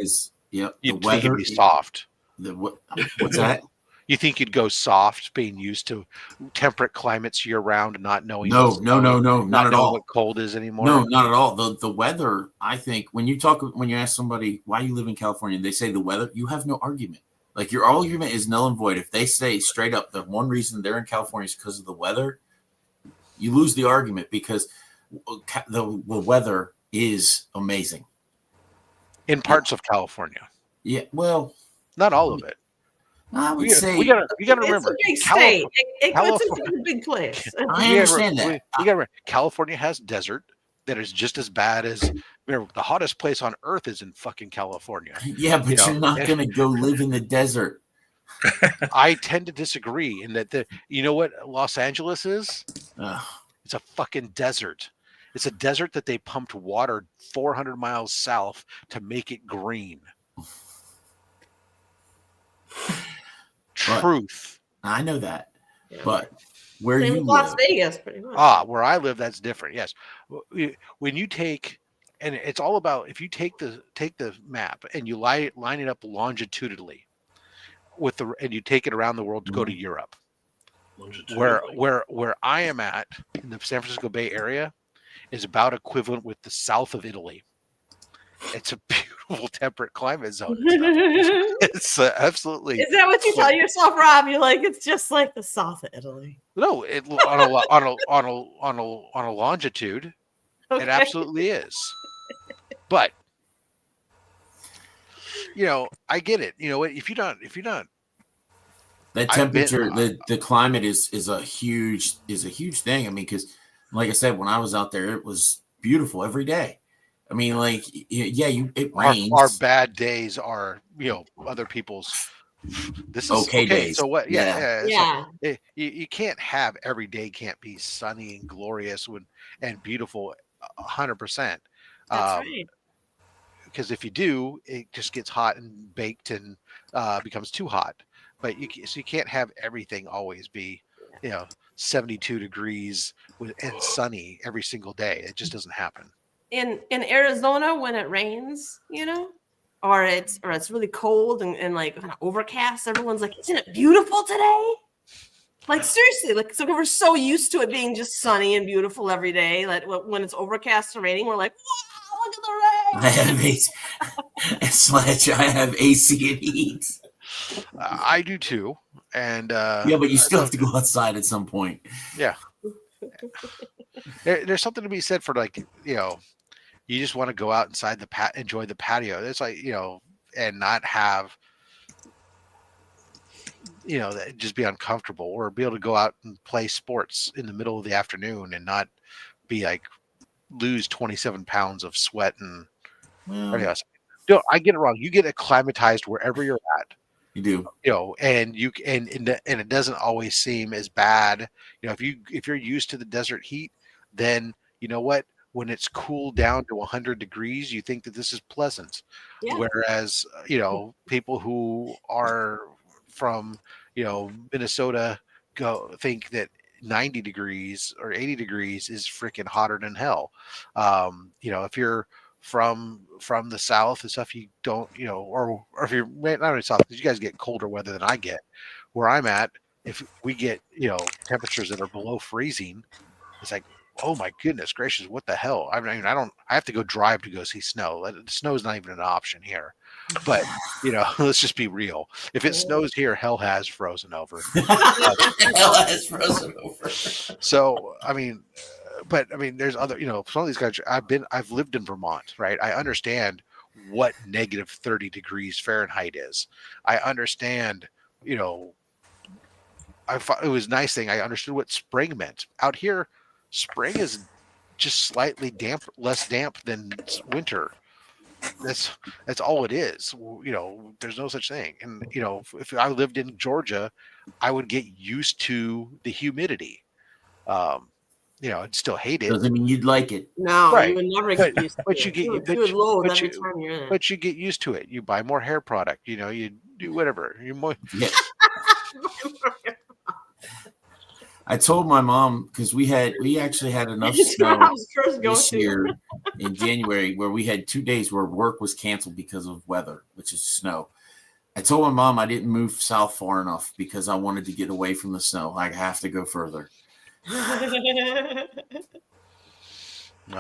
Yeah, the weather think it'd be soft. What's that? You think you'd go soft, being used to temperate climates year round, and not knowing? No, not at all. What cold is anymore? No, not at all. The weather. I think when you ask somebody why you live in California, they say the weather. You have no argument. Like your argument is null and void. If they say straight up the one reason they're in California is because of the weather, you lose the argument because the weather is amazing in parts of California. Yeah, well, not all of it. I would say you got to remember, it's a big state. It's a big place. I understand that. You got to remember, California has desert that is just as bad as. Remember, the hottest place on earth is in fucking California. Yeah, but you're not going to go live in the desert. I tend to disagree in that you know what Los Angeles is? It's a fucking desert. It's a desert that they pumped water 400 miles south to make it green. Truth. I know that, but where Same you Las live, Vegas, pretty much. Where I live, that's different. Yes, when you take and it's all about if you take the map and you line it up longitudinally and you take it around the world to go to Europe. Where I am at in the San Francisco Bay Area is about equivalent with the south of Italy. It's a beautiful temperate climate zone. It's absolutely. Is that what you tell yourself, Rob? You're like, it's just like the south of Italy. No, on a longitude, it absolutely is. But I get it. You know, if you're not that temperature, the climate is a huge thing. I mean, because like I said, when I was out there, it was beautiful every day. I mean, like, it rains. Our bad days are, other people's. This is okay days. So what? Yeah. So you can't have every day can't be sunny and glorious and beautiful 100%. That's right. Because if you do, it just gets hot and baked and becomes too hot. But so you can't have everything always be, 72 degrees and sunny every single day. It just doesn't happen. In Arizona, when it rains, or it's really cold and like kind of overcast, everyone's like, "Isn't it beautiful today?" Like seriously, like so we're so used to it being just sunny and beautiful every day. Like when it's overcast or raining, we're like, "Wow, look at the rain!" I have AC and heat. I do too, and but you still have to go outside at some point. Yeah, there's something to be said for like you just want to go out inside enjoy the patio. It's like and not have just be uncomfortable, or be able to go out and play sports in the middle of the afternoon and not be like lose 27 pounds of sweat and everything else. No, I get it wrong. You get acclimatized wherever you're at. You do, and it doesn't always seem as bad. If you're used to the desert heat, then you know what? When it's cooled down to 100 degrees, you think that this is pleasant. Yeah. Whereas people who are from Minnesota think that 90 degrees or 80 degrees is freaking hotter than hell. If you're from the south and stuff, you don't or if you're not only south, because you guys get colder weather than I get. Where I'm at, if we get temperatures that are below freezing, it's like, oh my goodness gracious, what the hell? I mean, I have to go drive to go see snow. Snow is not even an option here. But let's just be real. If it snows here, hell has frozen over. Hell has frozen over. So there's other, some of these guys. I've lived in Vermont, right? I understand what negative 30 degrees Fahrenheit is. I understand, I thought it was a nice thing. I understood what spring meant. Out here, spring is just slightly less damp than winter. That's all it is. There's no such thing. And if I lived in Georgia, I would get used to the humidity. I'd still hate it. Doesn't mean you'd like it. No, right. You would never get used to it. But you get used to it. You buy more hair product. You do whatever. Yeah. I told my mom, because we actually had enough snow this year in January where we had 2 days where work was canceled because of weather, which is snow. I told my mom I didn't move south far enough because I wanted to get away from the snow. I have to go further. I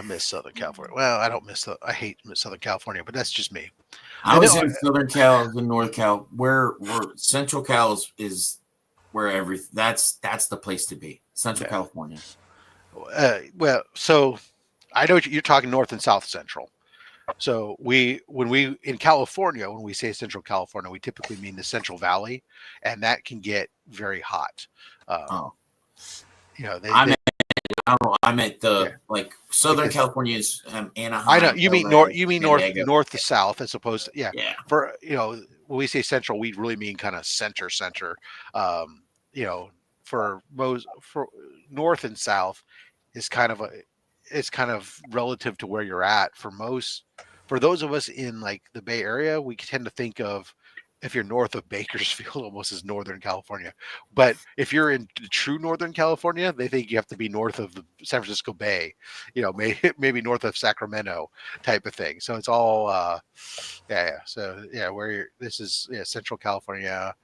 miss Southern California. Well, I hate Southern California, but that's just me. I was in Southern Cal, I was in North Cal, where Central Cal is where that's the place to be. Central California. Well, so I know you're talking North and South Central. So when we in California, when we say Central California, we typically mean the Central Valley, and that can get very hot. I meant like Southern California is Anaheim. I know you mean north. You mean north to south, as opposed to yeah. For when we say central, we really mean kind of center. For north and south is kind of relative to where you're at. For those of us in like the Bay Area, we tend to think of if you're north of Bakersfield, almost as Northern California. But if you're in true Northern California, they think you have to be north of the San Francisco Bay, maybe north of Sacramento type of thing. So it's all, yeah. So yeah, this is Central California,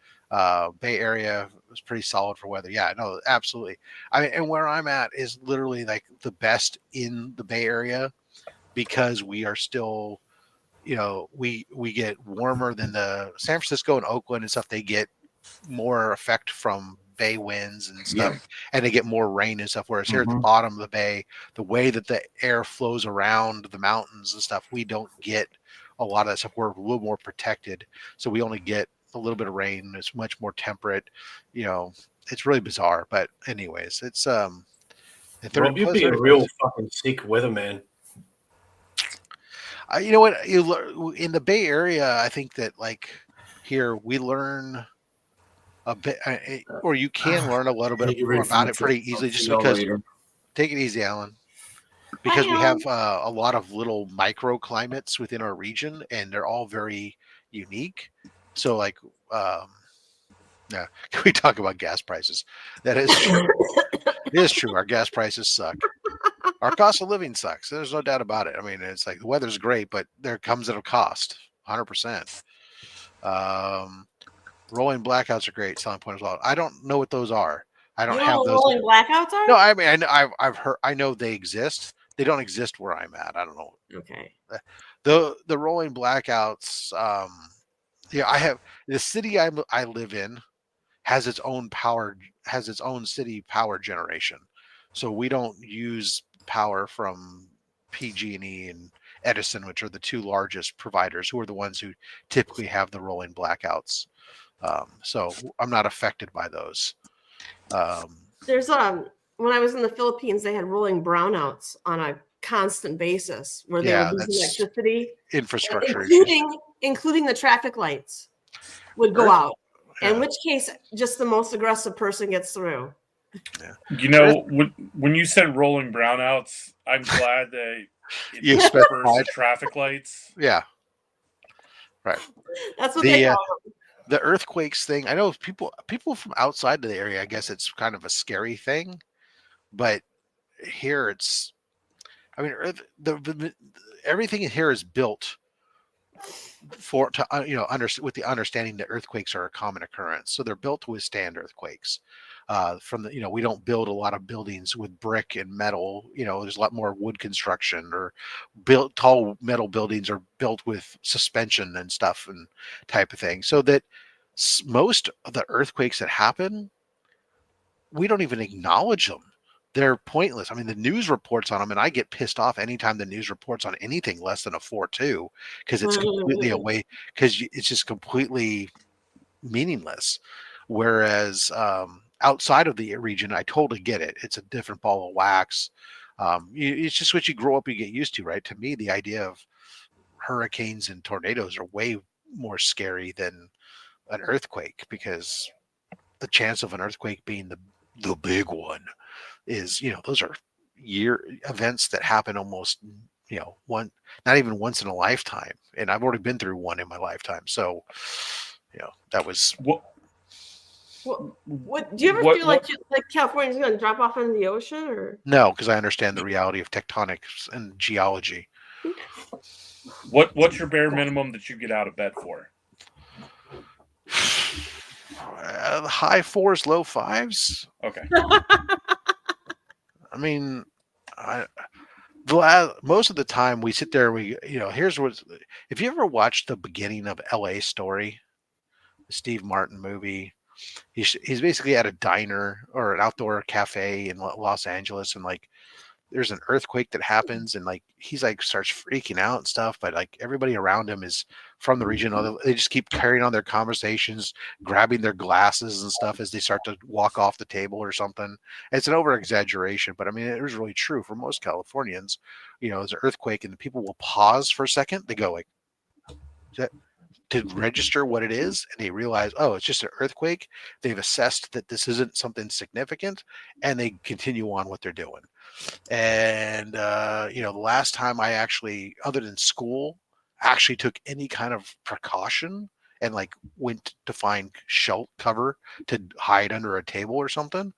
Bay Area was pretty solid for weather. Yeah, no, absolutely. I mean, and where I'm at is literally like the best in the Bay Area because we are still, we get warmer than the San Francisco and Oakland and stuff. They get more effect from bay winds and stuff, and they get more rain and stuff. Whereas here at the bottom of the bay, the way that the air flows around the mountains and stuff, we don't get a lot of that stuff. We're a little more protected, so we only get a little bit of rain. It's much more temperate. It's really bizarre, but anyways, it's Rob, you'd be a real fucking sick weatherman. You know what? In the Bay Area, I think that like here we learn a bit, or you can learn a little bit more about it pretty easily. Just because, take it easy, Alan. Because we have a lot of little microclimates within our region, and they're all very unique. So, like, yeah, can we talk about gas prices? That is true. It is true. Our gas prices suck. Our cost of living sucks. There's no doubt about it. I mean, it's like the weather's great, but there comes at a cost, 100%. Rolling blackouts are great selling point as well. I don't know what those are. I don't have those. Rolling blackouts are? No, I mean, I've heard. I know they exist. They don't exist where I'm at. I don't know. Okay. The rolling blackouts. I have the city I live in has its own power, has its own city power generation. So we don't use power from PG&E and Edison, which are the two largest providers, who are the ones who typically have the rolling blackouts. So I'm not affected by those. There's when I was in the Philippines, they had rolling brownouts on a constant basis where they were losing electricity, infrastructure, including the traffic lights would go out. In which case, just the most aggressive person gets through. Yeah. When you said rolling brownouts, I'm glad that you refers to traffic lights. Yeah. Right. That's what they call them. The earthquakes thing. I know people from outside of the area, I guess it's kind of a scary thing, but here it's. I mean, everything here is built with the understanding that earthquakes are a common occurrence. So they're built to withstand earthquakes. We don't build a lot of buildings with brick and metal. There's a lot more wood construction, or tall metal buildings are built with suspension and stuff and type of thing. So that most of the earthquakes that happen, we don't even acknowledge them. They're pointless. I mean, the news reports on them, and I get pissed off anytime the news reports on anything less than a 4.2 because it's completely away, because it's just completely meaningless. Whereas outside of the region, I totally get it. It's a different ball of wax. It's just what you grow up, you get used to, right? To me, the idea of hurricanes and tornadoes are way more scary than an earthquake, because the chance of an earthquake being the big one is, those are year events that happen almost, not even once in a lifetime. And I've already been through one in my lifetime. So, that was. What do you ever feel like California's going to drop off into the ocean, or? No, because I understand the reality of tectonics and geology. What's your bare minimum that you get out of bed for? High 4s, low 5s. Okay. I mean, most of the time we sit there. Here's what. If you ever watched the beginning of L.A. Story, the Steve Martin movie, he's basically at a diner or an outdoor cafe in Los Angeles, and like there's an earthquake that happens, and like he's like starts freaking out and stuff, but like everybody around him is from the region. They just keep carrying on their conversations, grabbing their glasses and stuff as they start to walk off the table or something. It's an over exaggeration, but I mean, it was really true for most Californians. There's an earthquake and the people will pause for a second. They go like, to register what it is, and they realize, oh, it's just an earthquake. They've assessed that this isn't something significant, and they continue on what they're doing. And the last time I actually, other than school, actually took any kind of precaution and like went to find cover to hide under a table or something.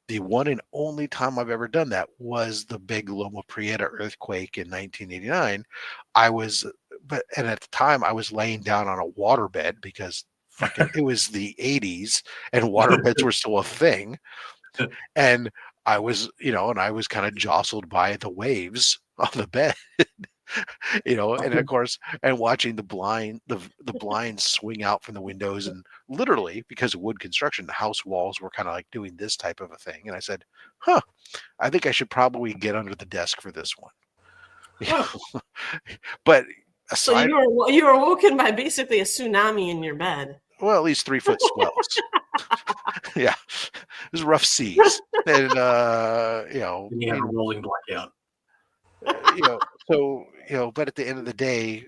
The one and only time I've ever done that was the big Loma Prieta earthquake in 1989. And at the time I was laying down on a waterbed because it was the 80s and waterbeds were still a thing. And I was, and I was kind of jostled by the waves on the bed. And of course, and watching the blinds swing out from the windows, and literally because of wood construction, the house walls were kind of like doing this type of a thing. And I said, I think I should probably get under the desk for this one. But so you were woken by basically a tsunami in your bed. Well, at least 3 foot swells. Yeah, it was rough seas, and you had a rolling blackout. But at the end of the day,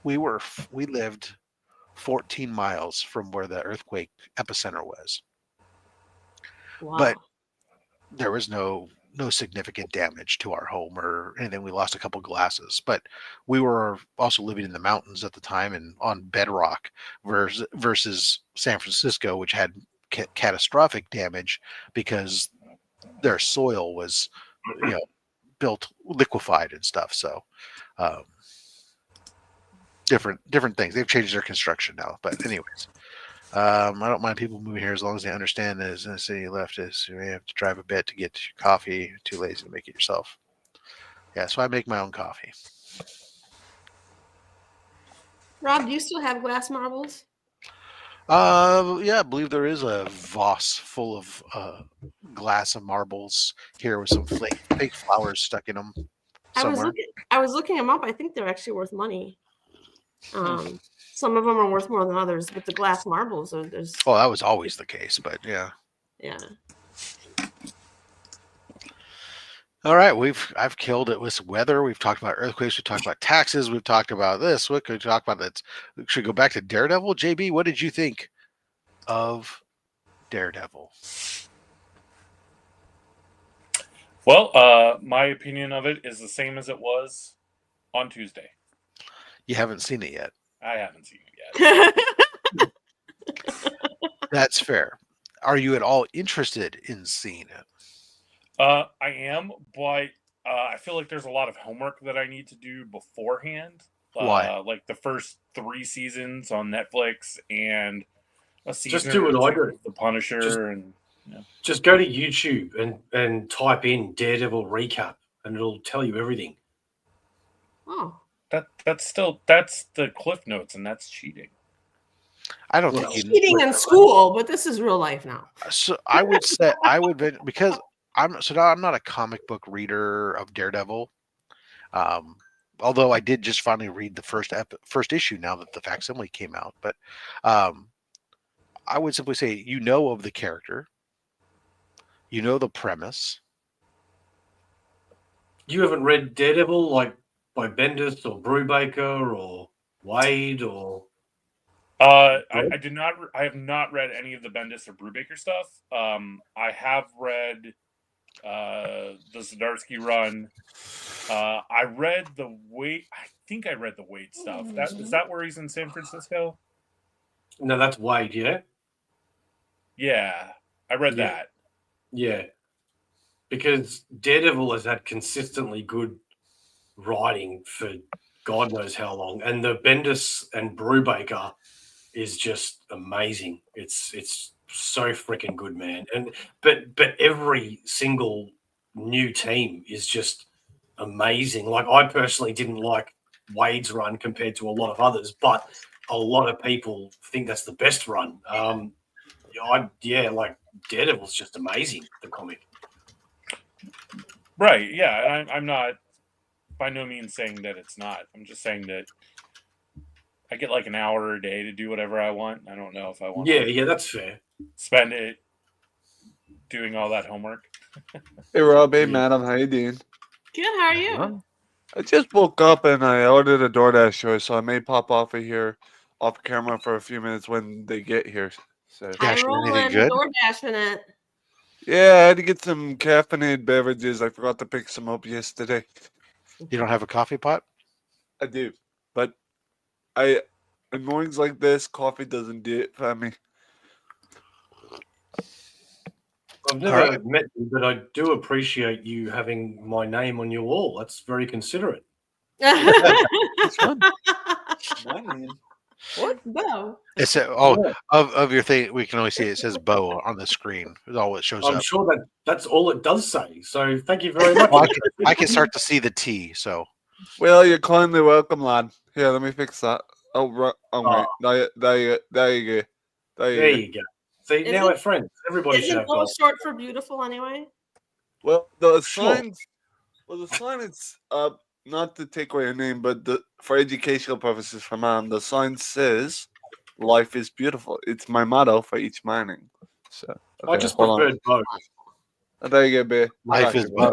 we lived 14 miles from where the earthquake epicenter was. Wow. But there was no significant damage to our home or anything. We lost a couple glasses, but we were also living in the mountains at the time and on bedrock versus San Francisco, which had catastrophic damage because their soil was, built liquefied and stuff. So different things. They've changed their construction now. But anyways, I don't mind people moving here as long as they understand that in the city left is you have to drive a bit to get your coffee. You're too lazy to make it yourself. Yeah, so I make my own coffee. Rob, do you still have glass marbles? Yeah, I believe there is a vase full of glass of marbles here with some fake flowers stuck in them somewhere. I was looking them up. I think they're actually worth money. Some of them are worth more than others, but the glass marbles are there's. Oh, that was always the case, but yeah. Yeah. All right, I've killed it with weather. We've talked about earthquakes. We've talked about taxes. We've talked about this. What could we talk about? That should we go back to Daredevil. JB, what did you think of Daredevil? Well, my opinion of it is the same as it was on Tuesday. You haven't seen it yet. I haven't seen it yet. That's fair. Are you at all interested in seeing it? I am, but I feel like there's a lot of homework that I need to do beforehand. Why? Like the first 3 seasons on Netflix and a season. Just do what I do. The Punisher just go to YouTube and type in Daredevil recap, and it'll tell you everything. Oh. That's the Cliff Notes, and that's cheating. I don't think cheating in school, but this is real life now. So I would say because I'm not a comic book reader of Daredevil. Although I did just finally read the first issue now that the facsimile came out, but I would simply say of the character, the premise. You haven't read Daredevil like by Bendis or Brubaker or Wade or. I have not read any of the Bendis or Brubaker stuff. I have read the Zdarsky run. I read the Wade. I think I read the Wade stuff. Is that where he's in San Francisco? No, that's Wade. Yeah. Yeah, I read that. Yeah, because Daredevil has had consistently good writing for God knows how long, and the Bendis and Brubaker is just amazing. It's so freaking good, man. And but every single new team is just amazing. Like I personally didn't like Wade's run compared to a lot of others, but a lot of people think that's the best run. Like Daredevil's just amazing, the comic. Right, yeah. I'm not by no means saying that it's not. I'm just saying that I get like an hour a day to do whatever I want. I don't know if I want to that's fair. Spend it doing all that homework. Hey Rob, hey Madam, how you doing? Good, how are you? I just woke up and I ordered a DoorDash show, so I may pop off camera for a few minutes when they get here. So rolling, door dashing it. Yeah, I had to get some caffeinated beverages. I forgot to pick some up yesterday. You don't have a coffee pot? I do, but I in mornings like this, coffee doesn't do it for me. I've never met you, but I do appreciate you having my name on your wall. That's very considerate. Which one? My name. What? No. It's of your thing. We can only see it says Bo on the screen. That's all it shows I'm up. sure that's all it does say. So thank you very much. Well, I can start to see the T. So Well, you're kindly welcome, lad. Here, let me fix that. Oh, right. Oh, wait. There you go. There you go. See, now we're friends. Everybody should Isn't have Bo gold. short for beautiful anyway? Well, the Sure. signs. Well, the sign is not to take away your name, but for educational purposes for man, the sign says "Life is beautiful." It's my motto for each mining. So okay, I just preferred Bo. There you go, babe. life is Bo.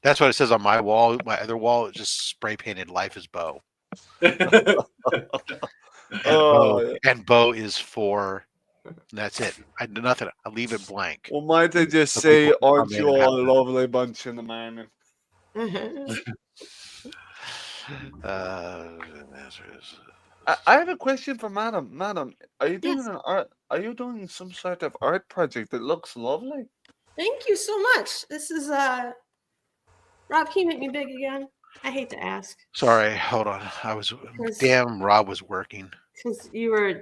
That's what it says on my wall. My other wall is just spray painted "Life is Bo." And Bo is for. That's it. I do nothing. I leave it blank. Well, might they just So say, people "Aren't come in you and have all a lovely bunch in the mining?" I have a question for Madam. Madam, are you doing an art? Are you doing some sort of art project that looks lovely? Thank you so much. This is Rob, can you make me big again? I hate to ask. Sorry, hold on. Damn, Rob was working. Since you were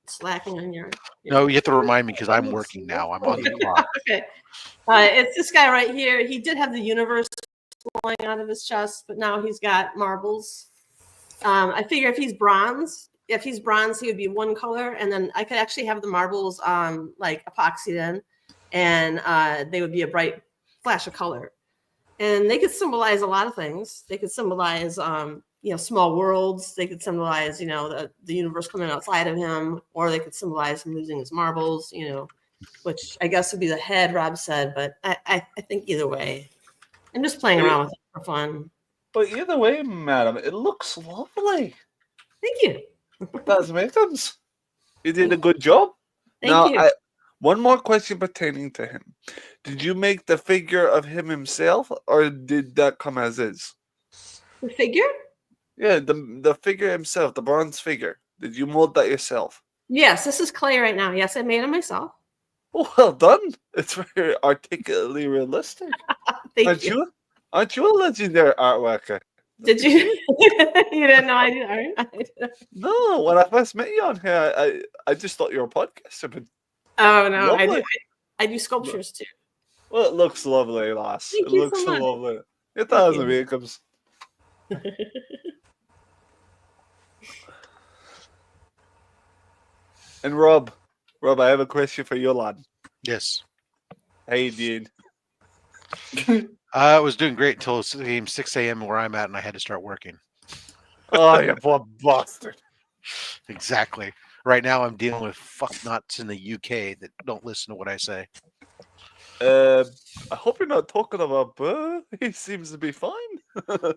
slacking on your No, you have to remind me because I'm working now. I'm on the clock. Okay. It's this guy right here. He did have the universe flowing out of his chest, but now he's got marbles. I figure if he's bronze, he would be one color, and then I could actually have the marbles like epoxied in, and they would be a bright flash of color. And they could symbolize a lot of things. They could symbolize small worlds. They could symbolize, the universe coming outside of him, or they could symbolize him losing his marbles, which I guess would be the head, Rob said, but I think either way. I'm just playing around with it for fun. But either way, madam, it looks lovely. Thank you. That's makes. You did a good job. Thank you. One more question pertaining to him. Did you make the figure of him himself, or did that come as is? The figure? Yeah, the figure himself, the bronze figure. Did you mold that yourself? Yes, this is clay right now. Yes, I made it myself. Oh, well done. It's very articulately realistic. Thank you. Aren't you a legendary art worker? Did you? You didn't know I do art? No, when I first met you on here, I just thought you were a podcaster. But oh no, I do sculptures too. Well, it looks lovely, lass. Thank it you looks so much. lovely. 1,000 vehicles. And Rob, I have a question for you, lad. Yes. How you doing? I was doing great until it came 6 a.m. where I'm at, and I had to start working. Oh, you poor bastard. Exactly. Right now, I'm dealing with fuck nuts in the UK that don't listen to what I say. I hope you're not talking about Bo. He seems to be fine. I'm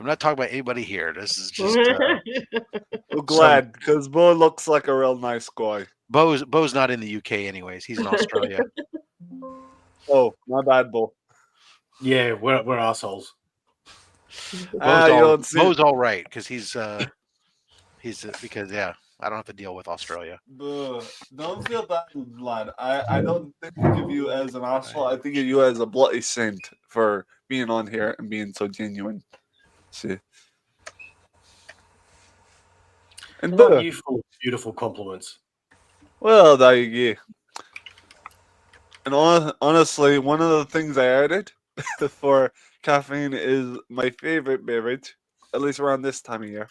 not talking about anybody here. This is just. We're glad because Bo looks like a real nice guy. Bo's not in the UK, anyways. He's in Australia. Oh, my bad, Bo. Yeah, we're assholes. Bo's all right because he's because I don't have to deal with Australia. Don't feel bad, lad. I don't think of you as an asshole. I think of you as a bloody saint for being on here and being so genuine. See. And you full of beautiful compliments. Well, there you go. And honestly, one of the things I added for caffeine is my favorite beverage, at least around this time of year,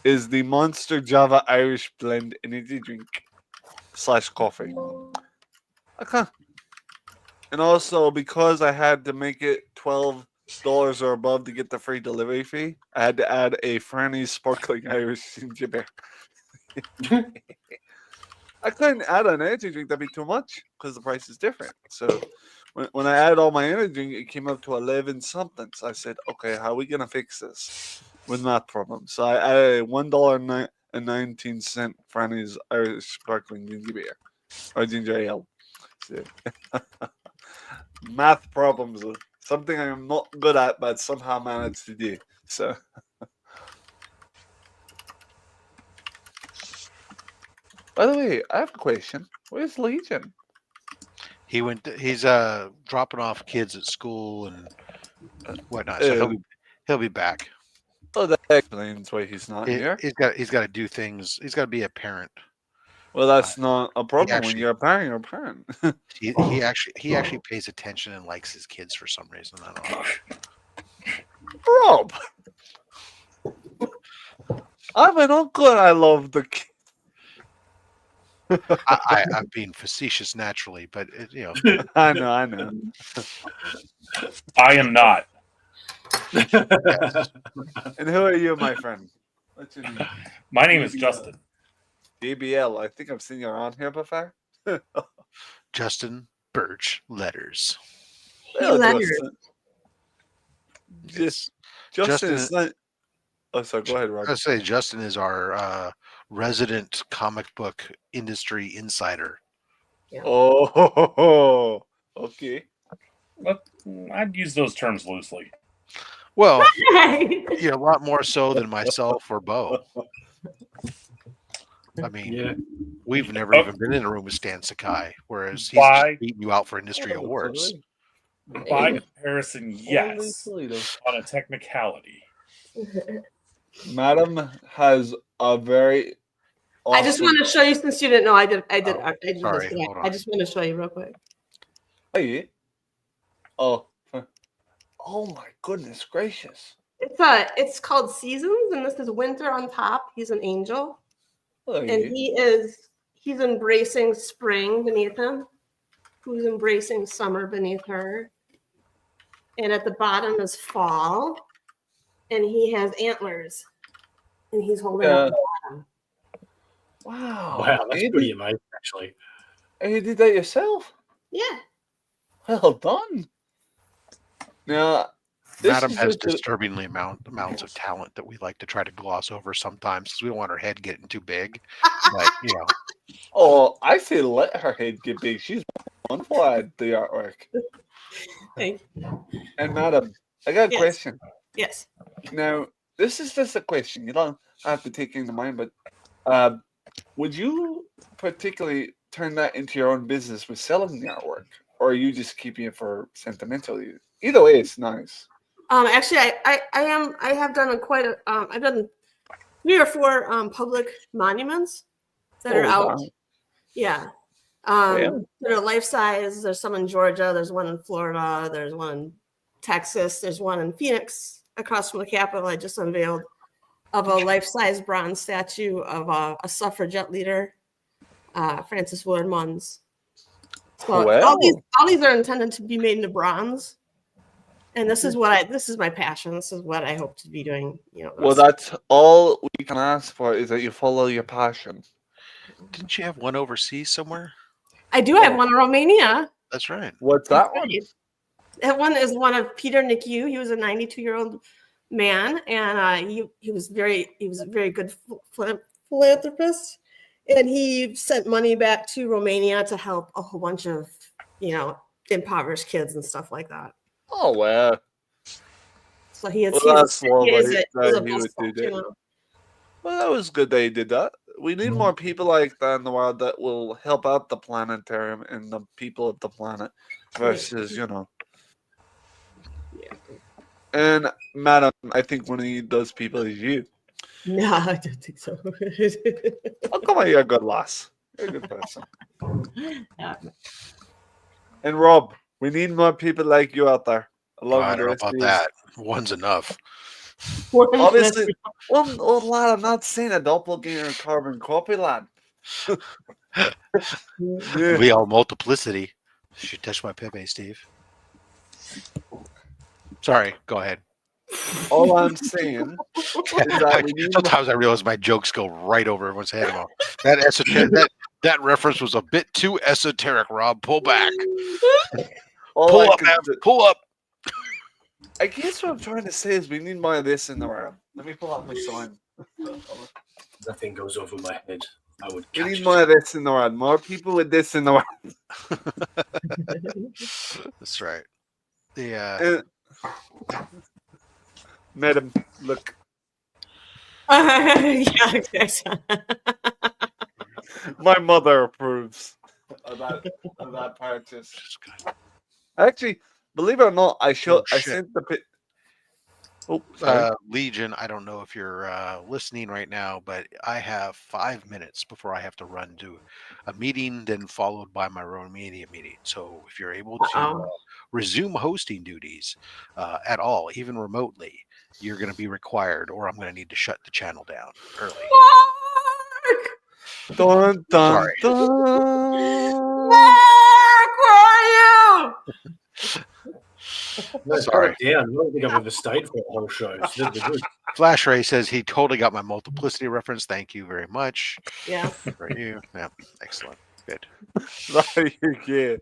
is the Monster Java Irish Blend energy drink / coffee. Okay. And also, because I had to make it $12 or above to get the free delivery fee, I had to add a Franny's Sparkling Irish Ginger Beer. I couldn't add an energy drink, that'd be too much because the price is different. So when I added all my energy drink, it came up to 11 something. So I said, okay, how are we going to fix this with math problems? So I added $1.19 Franny's Irish Sparkling Ginger Beer or Ginger Ale. So, math problems, something I'm not good at, but somehow managed to do. So. By the way, I have a question. Where's Legion? He's dropping off kids at school and whatnot. So he'll be back. Oh, that explains why he's not here. He's got to do things. He's got to be a parent. Well, that's not a problem when you're a parent. You're a parent. he actually pays attention and likes his kids for some reason. I don't know. Rob, I'm an uncle and I love the kids. I'm being facetious naturally, but I know. I am not. Yes. And who are you, my friend? What's your name? My name is Justin. DBL. I think I've seen you around here before. Justin Birch Letters. Well, Letters. Justin is not. Oh, sorry. Go ahead, Rob. I was say Justin is our resident comic book industry insider. Yeah. Oh, okay. But I'd use those terms loosely. Well, a lot more so than myself or Bo. I mean, we've never even been in a room with Stan Sakai, whereas he's just beating you out for industry awards. By comparison, yes, on a technicality. Madam has a very. Awesome... I just want to show you, since you didn't know, I did Sorry, this. I just want to show you real quick. Hey. Oh. Oh my goodness gracious! It's called Seasons, and this is Winter on top. He's an angel, and he's embracing spring beneath him. Who's embracing summer beneath her, and at the bottom is fall, and he has antlers, and he's holding up the bottom. Wow, that's pretty amazing, actually. And you did that yourself? Yeah. Well done. Now, Madam has disturbingly amounts of talent that we like to try to gloss over sometimes because we don't want her head getting too big. But Oh, I say let her head get big. She's wonderful at the artwork. Thank you. And Madam, I got a question. Yes. Now, this is just a question. You don't have to take it into mind, but would you particularly turn that into your own business with selling the artwork, or are you just keeping it for sentimental use? Either way, it's nice. Actually, I have done I've done 3 or 4 public monuments that are out. Wow. Yeah. That are life size. There's some in Georgia. There's one in Florida. There's one in Texas. There's one in Phoenix across from the Capitol. I just unveiled of a life-size bronze statue of a suffragette leader, Frances Wood Munns. So all these are intended to be made into bronze. And this is my passion. This is what I hope to be doing. Well, that's all we can ask for, is that you follow your passion. Didn't you have one overseas somewhere? I do have one in Romania. That's right. What's that one? That one is one of Peter Nikiu. He was a 92-year-old man, and he was a very good philanthropist, and he sent money back to Romania to help a whole bunch of impoverished kids and stuff like that. Oh wow! So he is. Well, that was good that he did that. We need more people like that in the world that will help out the planetarium and the people of the planet versus, Yeah. And Madam, I think one of those people is you. No, I don't think so. Oh, come on, you're a good lass. You're a good person. Yeah. And Rob, we need more people like you out there. I don't know about that. One's enough. Obviously, well, lad, I'm not saying a doppelganger carbon copy, lad. We all multiplicity. Should touch my Pepe, Steve. Sorry, go ahead. All I'm saying is that sometimes I realize my jokes go right over everyone's head. That reference was a bit too esoteric, Rob. Pull back. Pull up. I guess what I'm trying to say is we need more of this in the world. Let me pull out my sign. Nothing goes over my head. We need more of this in the world. More people with this in the world. That's right. Yeah. Madam, look. Yeah, okay. My mother approves of that purchase. Actually, believe it or not, I sent the pit. Oh, sorry. Legion, I don't know if you're listening right now, but I have 5 minutes before I have to run to a meeting, then followed by my own media meeting. So if you're able to resume hosting duties at all, even remotely, you're going to be required, or I'm going to need to shut the channel down early. Dun, dun, Sorry. dun. Mark, where are you? No, Sorry. down. I don't think I've ever stayed for a whole show. So that'd be good. Flash Ray says he totally got my multiplicity reference. Thank you very much. Yeah. For you. Yeah, excellent. Good. Sorry, you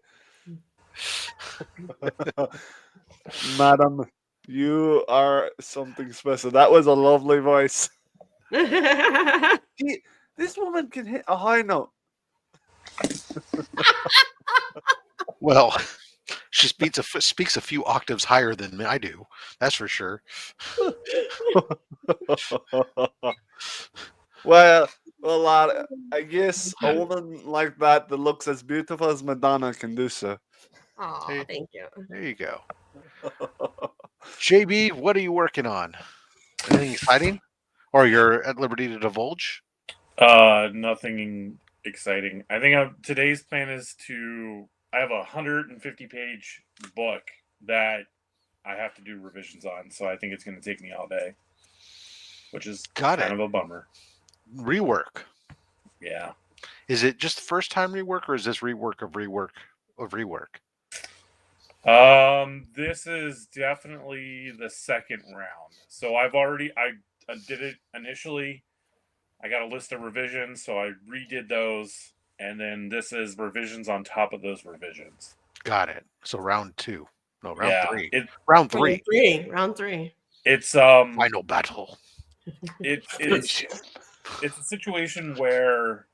Madam, you are something special. That was a lovely voice. This woman can hit a high note. Well, she speaks a few octaves higher than I do. That's for sure. Well, I guess a woman like that looks as beautiful as Madonna can do so. Oh, Hey. thank you. There you go. JB, what are you working on? Anything exciting? Or you're at liberty to divulge? Nothing exciting. I think today's plan is I have a 150-page book that I have to do revisions on, so I think it's going to take me all day, which is kind of a bummer. Rework. Yeah. Is it just the first time rework, or is this rework of rework of rework? This is definitely the second round. So I did it initially. I got a list of revisions, so I redid those, and then this is revisions on top of those revisions. Got it. So round 2. No, round 3. Round three. Round 3. It's final battle. It's a situation where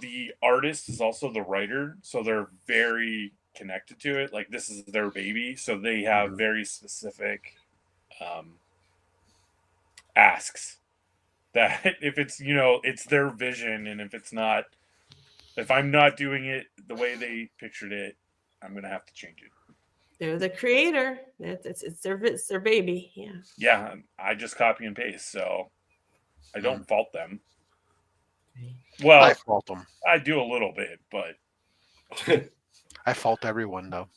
the artist is also the writer, so they're very connected to it. Like, this is their baby, so they have very specific asks that if it's, it's their vision, and if I'm not doing it the way they pictured it, I'm gonna have to change it. They're the creator. It's their baby. Yeah. Yeah, I just copy and paste, so I don't fault them. Well, I fault them. I do a little bit, but I fault everyone, though.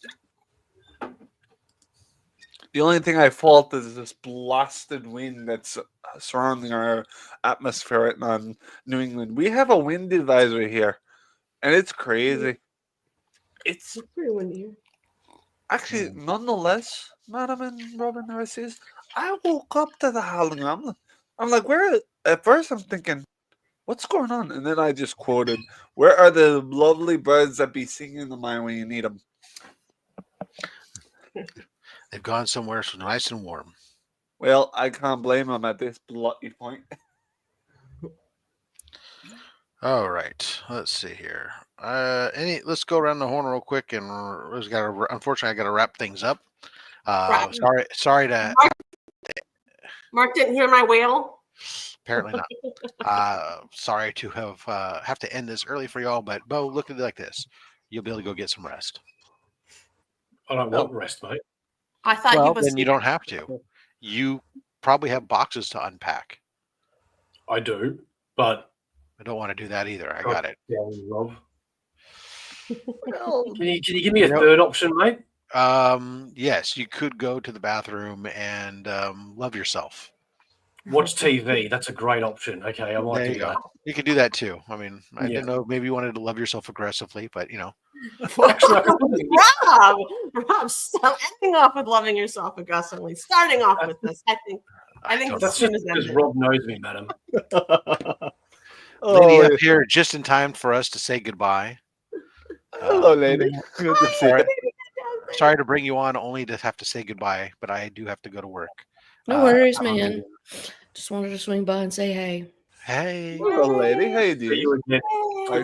The only thing I fault is this blasted wind that's surrounding our atmosphere right now in New England. We have a wind advisory here, and it's crazy. It's pretty windy here. Actually, nonetheless, Madam and Robin Harris, I woke up to the howling. I'm like, where? At first, I'm thinking, what's going on? And then I just quoted, "Where are the lovely birds that be singing in the mind when you need them?" They've gone somewhere so nice and warm. Well, I can't blame them at this bloody point. All right, let's see here. Let's go around the horn real quick, and unfortunately, I got to wrap things up. Sorry to. Mark didn't hear my wail. Apparently not. Sorry to have to end this early for y'all, but Bo, look at it like this: you'll be able to go get some rest. I don't want rest, mate. I thought then you don't have to. You probably have boxes to unpack. I do, but I don't want to do that either. I got it. Rob. Can you give me a third option, mate? Yes, you could go to the bathroom and love yourself. Watch TV. That's a great option. Okay, I might do that. You could do that too. I mean, I didn't know. Maybe you wanted to love yourself aggressively, but Rob, ending off with loving yourself aggressively. Starting off with this, I think that's just because Rob knows me, madam. Lady up here just in time for us to say goodbye. Hello, lady. Good to see you. Sorry to bring you on only to have to say goodbye, but I do have to go to work. No worries, man. Just wanted to swing by and say hey. Hey. Hello, lady. How you doing?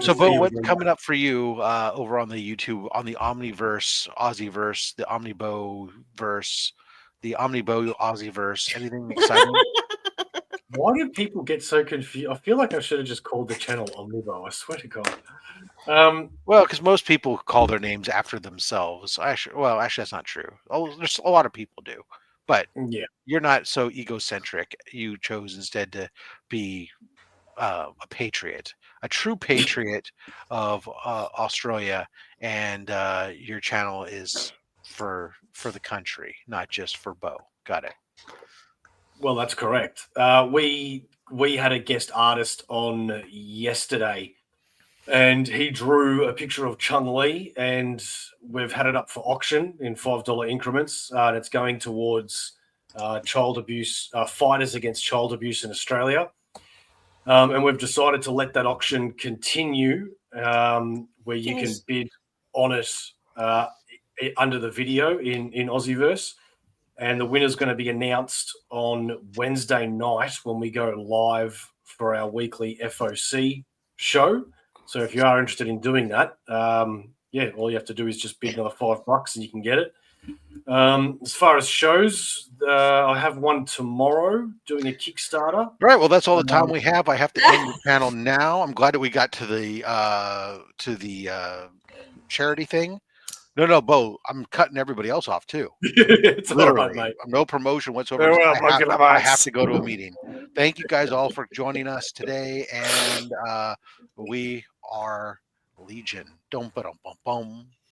So, Bo, what's coming up for you over on the YouTube, on the Omniverse, Aussieverse, the Omnibo verse, the Omnibo Aussieverse? Anything exciting? Why do people get so confused? I feel like I should have just called the channel Omnivo. I swear to God. Well, because most people call their names after themselves. Actually, that's not true. Oh, there's a lot of people do, but Yeah. you're not so egocentric. You chose instead to be a patriot, a true patriot of Australia, and your channel is for the country, not just for Bo. Got it. Well, that's correct. We had a guest artist on yesterday, and he drew a picture of Chung Lee, and we've had it up for auction in $5 increments, and it's going towards child abuse, fighters against child abuse in Australia. And we've decided to let that auction continue, where you can bid on it under the video in Aussieverse. And the winner's going to be announced on Wednesday night when we go live for our weekly FOC show. So if you are interested in doing that, all you have to do is just bid another $5 and you can get it. As far as shows, I have one tomorrow doing a Kickstarter. All right. Well, that's all the time we have. I have to end the panel now. I'm glad that we got to the charity thing. No, Bo, I'm cutting everybody else off too. It's literally, all right, mate. No promotion whatsoever. I have to go to a meeting. Thank you guys all for joining us today, and we are Legion. Dum ba dum bum bum.